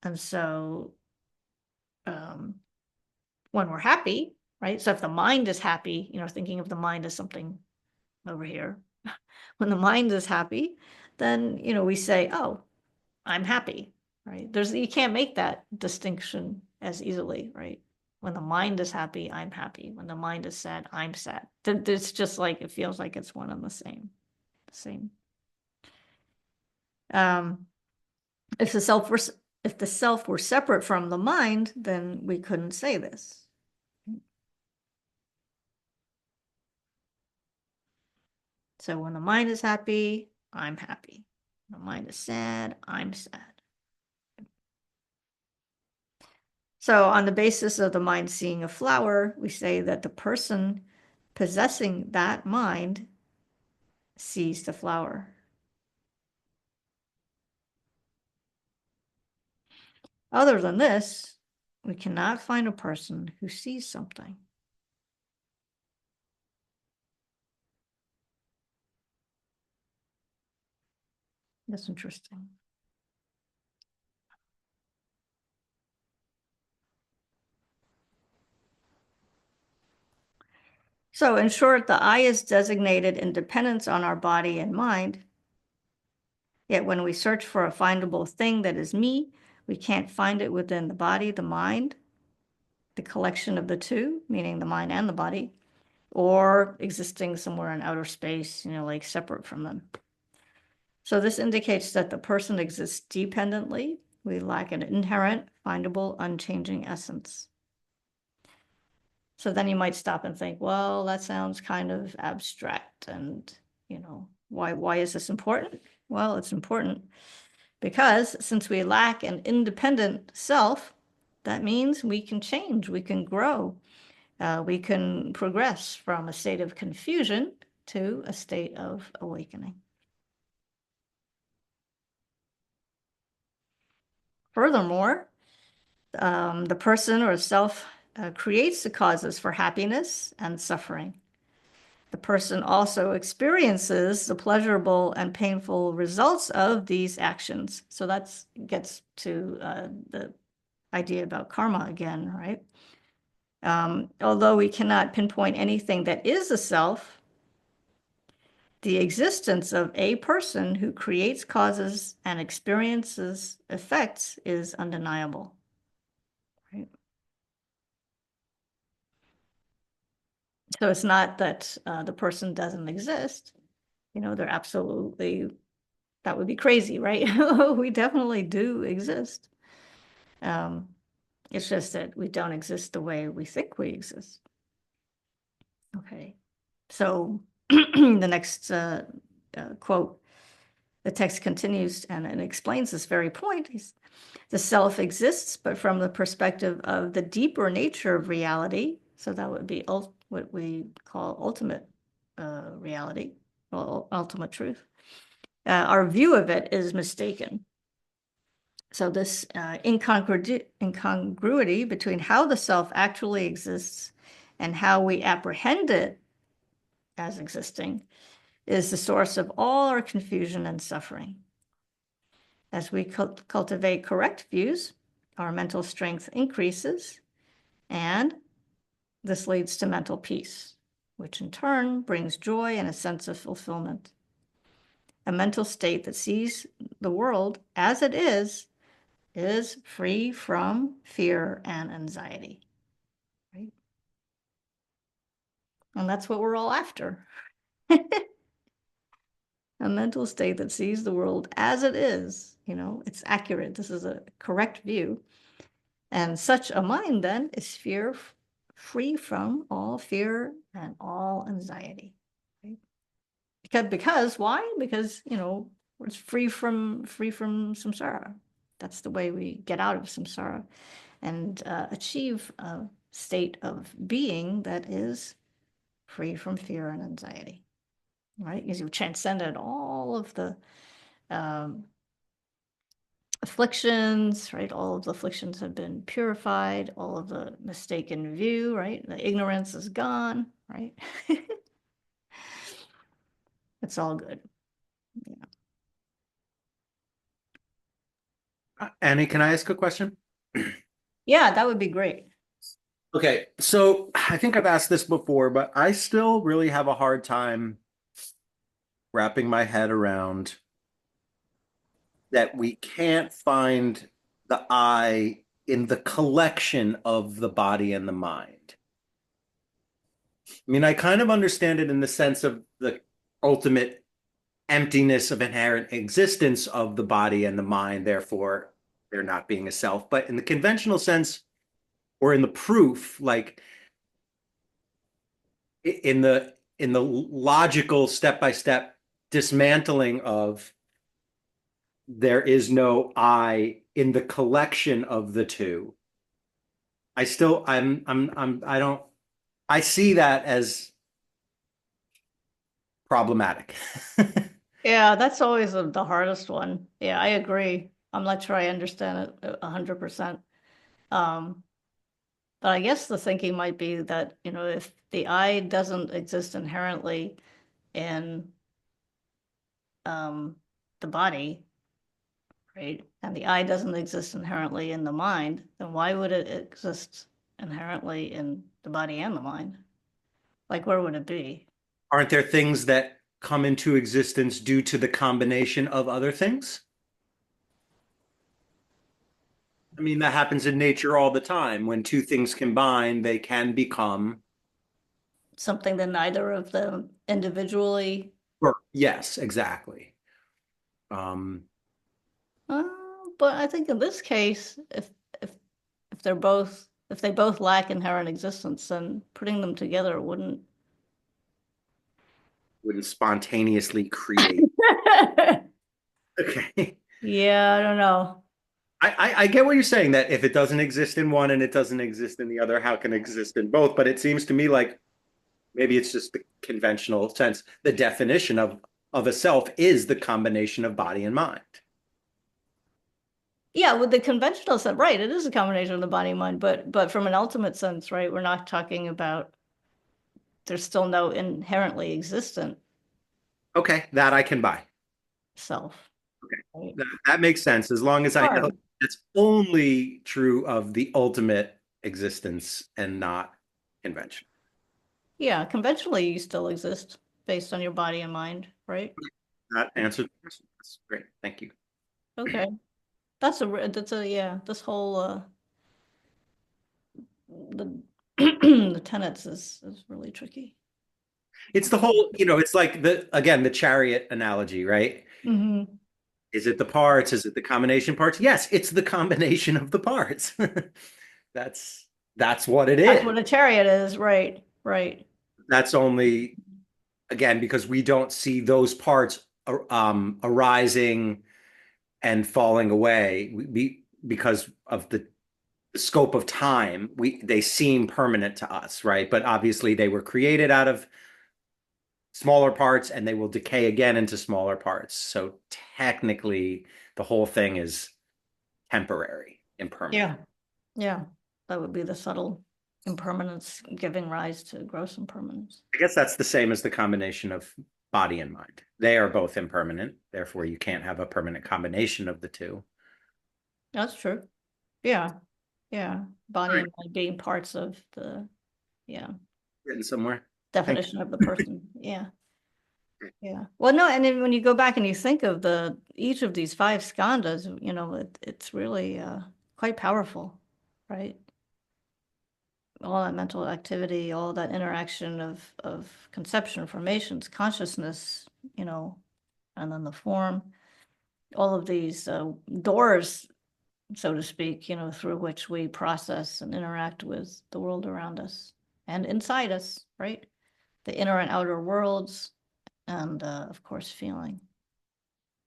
And so um, when we're happy, right? So if the mind is happy, thinking of the mind as something over here, when the mind is happy, then, we say, oh, I'm happy, right? You can't make that distinction as easily, right? When the mind is happy, I'm happy. When the mind is sad, I'm sad. It's just like, it feels like it's one and the same. Um, if the self were separate from the mind, then we couldn't say this. So when the mind is happy, I'm happy. When the mind is sad, I'm sad. So on the basis of the mind seeing a flower, we say that the person possessing that mind sees the flower. Other than this, we cannot find a person who sees something. That's interesting. So in short, the I is designated in dependence on our body and mind. Yet when we search for a findable thing that is me, we can't find it within the body, the mind, the collection of the two, meaning the mind and the body, or existing somewhere in outer space, like separate from them. So this indicates that the person exists dependently. We lack an inherent, findable, unchanging essence. So then you might stop and think, well, that sounds kind of abstract. And, why is this important? Well, it's important because since we lack an independent self, that means we can change, we can grow, we can progress from a state of confusion to a state of awakening. Furthermore, the person or self creates the causes for happiness and suffering. The person also experiences the pleasurable and painful results of these actions. So that gets to the idea about karma again, right? Although we cannot pinpoint anything that is a self, the existence of a person who creates causes and experiences effects is undeniable, right? So it's not that the person doesn't exist. They're absolutely, that would be crazy, right? We definitely do exist. Um, it's just that we don't exist the way we think we exist. Okay. So the next quote, the text continues and explains this very point. The self exists, but from the perspective of the deeper nature of reality. So that would be what we call ultimate reality, or ultimate truth. Our view of it is mistaken. So this incongruity between how the self actually exists and how we apprehend it as existing is the source of all our confusion and suffering. As we cultivate correct views, our mental strength increases, and this leads to mental peace, which in turn brings joy and a sense of fulfillment. A mental state that sees the world as it is free from fear and anxiety, right? And that's what we're all after. A mental state that sees the world as it is, it's accurate. This is a correct view. And such a mind then is free from all fear and all anxiety, right? Because why? Because, it's free from samsara. That's the way we get out of samsara and achieve a state of being that is free from fear and anxiety, right? Because you've transcended all of the um, afflictions, right? All of the afflictions have been purified, all of the mistaken view, right? The ignorance is gone, right? It's all good. Yeah. Annie, can I ask a question? Yeah, that would be great. Okay, so I think I've asked this before, but I still really have a hard time wrapping my head around that we can't find the I in the collection of the body and the mind. I mean, I kind of understand it in the sense of the ultimate emptiness of inherent existence of the body and the mind, therefore there not being a self. But in the conventional sense, or in the proof, like in the logical step-by-step dismantling of there is no I in the collection of the two. I still I don't I see that as problematic. Yeah, that's always the hardest one. Yeah, I agree. I'm not sure I understand it 100%. Um, but I guess the thinking might be that, if the I doesn't exist inherently in um, the body, right? And the I doesn't exist inherently in the mind, then why would it exist inherently in the body and the mind? Like, where would it be? Aren't there things that come into existence due to the combination of other things? I mean, that happens in nature all the time. When two things combine, they can become. Something that neither of them individually. Or, yes, exactly. Um, Uh, but I think in this case, if if they both lack inherent existence, then putting them together wouldn't. wouldn't spontaneously create. Okay. Yeah, I don't know. I get what you're saying, that if it doesn't exist in one and it doesn't exist in the other, how can it exist in both? But it seems to me like maybe it's just the conventional sense. The definition of a self is the combination of body and mind. Yeah, with the conventional sense, right? It is a combination of the body and mind, but from an ultimate sense, right? We're not talking about there's still no inherently existent Okay, that I can buy. self, Okay, right? that makes sense as long as I know Sure. it's only true of the ultimate existence and not conventional. Yeah, conventionally you still exist based on your body and mind, right? That answers the question. That's great. Thank you. Okay. That's a yeah, this whole the the tenets is really tricky. It's the whole, it's like the chariot analogy, right? Hmm. Is it the parts? Is it the combination parts? Yes, it's the combination of the parts. That's that's what it That's is. what a chariot is, right? Right. That's only, again, because we don't see those parts arising and falling away. Because of the scope of time, they seem permanent to us, right? But obviously they were created out of smaller parts and they will decay again into smaller parts. So technically, the whole thing is temporary, impermanent. Yeah. Yeah. That would be the subtle impermanence giving rise to gross impermanence. I guess that's the same as the combination of body and mind. They are both impermanent. Therefore, you can't have a permanent combination of the two. That's true. Yeah. Yeah. All Body right, and mind being parts of the, yeah, getting somewhere. Thank definition of the person. Yeah. Yeah. Well, no, and then when you go back and you think of each of these five skandhas, it's really quite powerful, right? All that mental activity, all that interaction of conception, formations, consciousness, you know, and then the form, all of these doors, so to speak, through which we process and interact with the world around us and inside us, right? The inner and outer worlds, and of course, feeling.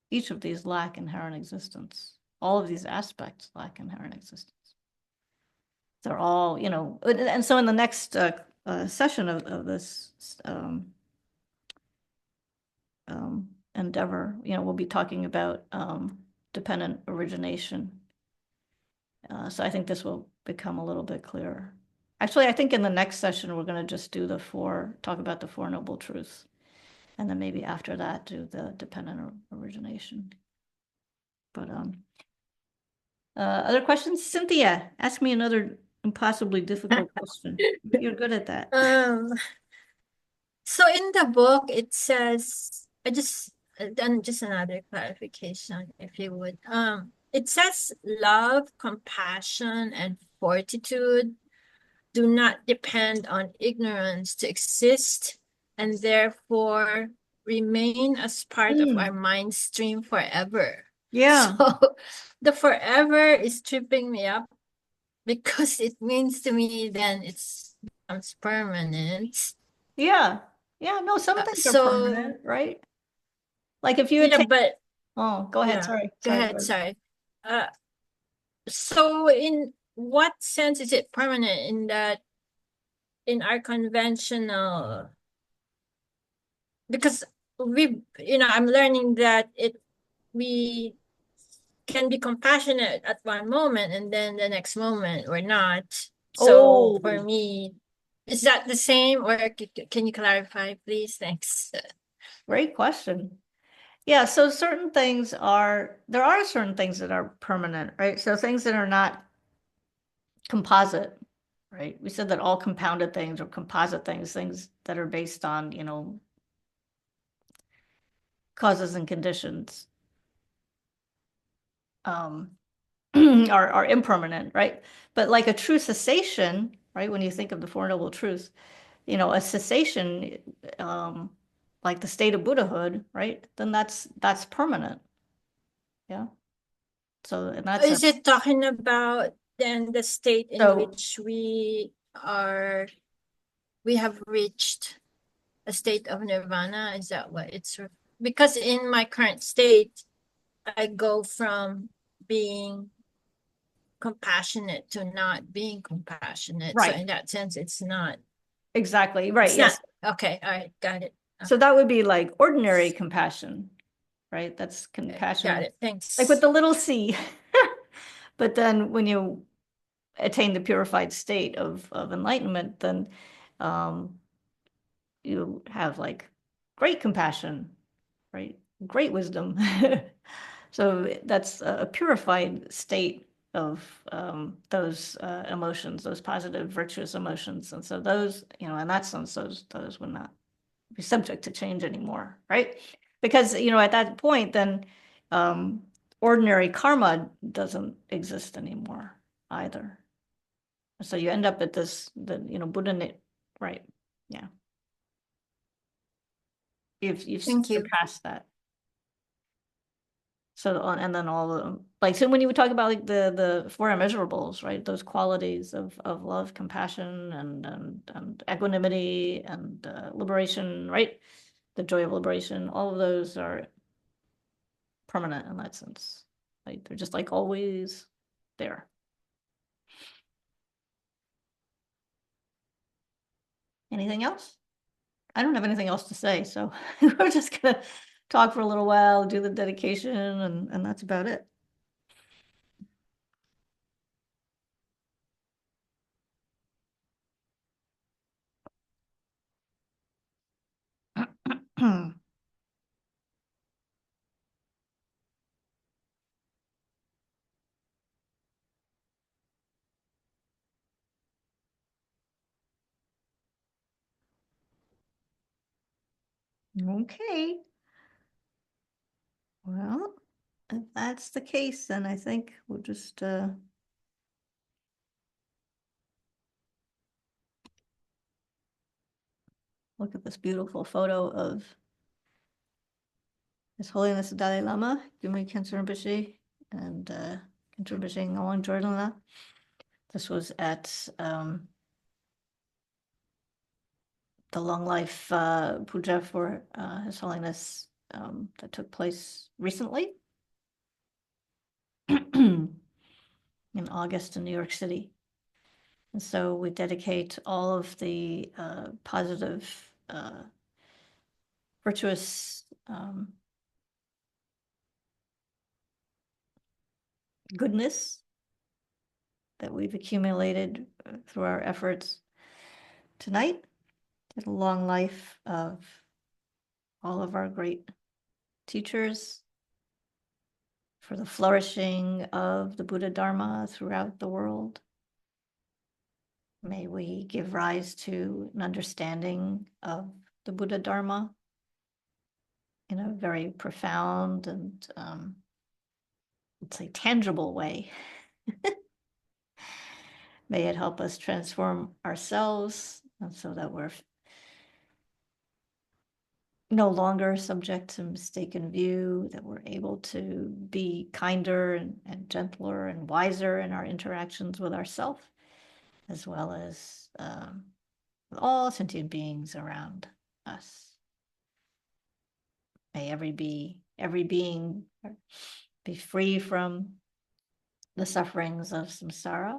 Each of these lack inherent existence. All of these aspects lack inherent existence. They're all, and so in the next session of this endeavor, we'll be talking about dependent origination. So I think this will become a little bit clearer. Actually, I think in the next session, we're going to just talk about the Four Noble Truths. And then maybe after that, do the dependent origination. But other questions? Cynthia, ask me another impossibly difficult question. You're good at that. So in the book, it says, then just another clarification, if you would. It says love, compassion, and fortitude do not depend on ignorance to exist, and therefore remain as part of our mind stream forever. Yeah. So the forever is tripping me up because it means to me then it's becomes permanent. Yeah. Yeah. No, some things are So permanent, right? Like if you had yeah, taken, but oh, go ahead. yeah, Sorry. go Sorry. ahead, sorry. So in what sense is it permanent in that in our conventional, because I'm learning that we can be compassionate at one moment and then the next moment we're not. So for Oh, me, is that the same, or can you clarify, please? Thanks. great question. Yeah, so there are certain things that are permanent, right? So things that are not composite, right? We said that all compounded things or composite things that are based on, causes and conditions, um, are impermanent, right? But like a true cessation, right? When you think of the Four Noble Truths, a cessation, like the state of Buddhahood, right? Then that's permanent. Yeah. So in that Is sense, it talking about then the state in So- which we have reached a state of nirvana? Is that what it's because in my current state, I go from being compassionate to not being compassionate. So Right. in that sense, it's not. exactly, right, It's yes. not. Okay, all right, got it. So that would be like ordinary compassion, right? That's Got compassion, it. Thanks. like with the little c. But then when you attain the purified state of enlightenment, then you have like great compassion, right? Great wisdom. So that's a purified state of those emotions, those positive, virtuous emotions. And so those, in that sense, those would not be subject to change anymore, right? Because, at that point, then ordinary karma doesn't exist anymore either. So you end up at this, Buddha, right? Yeah. You've Thank you. surpassed that. So and then all of them, like, so when you would talk about like the four immeasurables, right? Those qualities of love, compassion, and equanimity and liberation, right? The joy of liberation, all of those are permanent in that sense. Like they're just like always there. Anything else? I don't have anything else to say, so we're just gonna talk for a little while, do the dedication, and that's about it. Okay. Well, if that's the case, then I think we'll just look at this beautiful photo of His Holiness the Dalai Lama, Gyumi Khyentse Rinpoche, and Khyentse Rinpoche Ngawang Jordanla. This was at the long life puja for His Holiness that took place recently in August in New York City. And so we dedicate all of the positive, virtuous goodness that we've accumulated through our efforts tonight to the long life of all of our great teachers, for the flourishing of the Buddha Dharma throughout the world. May we give rise to an understanding of the Buddha Dharma in a very profound and, let's say, tangible way. May it help us transform ourselves so that we're no longer subject to mistaken view, that we're able to be kinder and gentler and wiser in our interactions with ourselves, as well as with all sentient beings around us. May every being be free from the sufferings of samsara.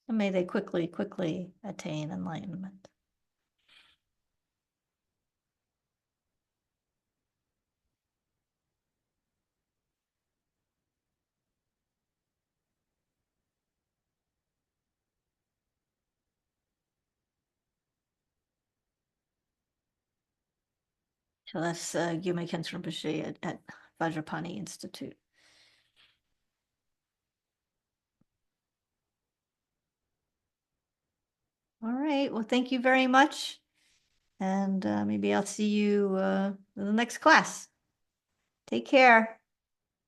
And may they quickly attain enlightenment. So that's Gyumi Khyentse Rinpoche at Vajrapani Institute. All right. Well, thank you very much. And maybe I'll see you in the next class. Take care.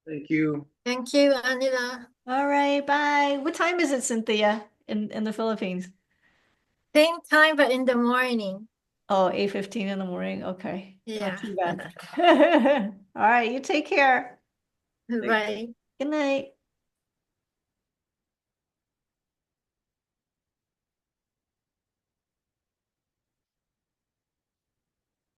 Thank you. Thank you, Anila. All right. Bye. What time is it, Cynthia, in the Philippines? Same time, but in the morning. Oh, 8:15 in the morning. Okay. Not Yeah. too bad. All right, you take care. Thank Bye. Good night.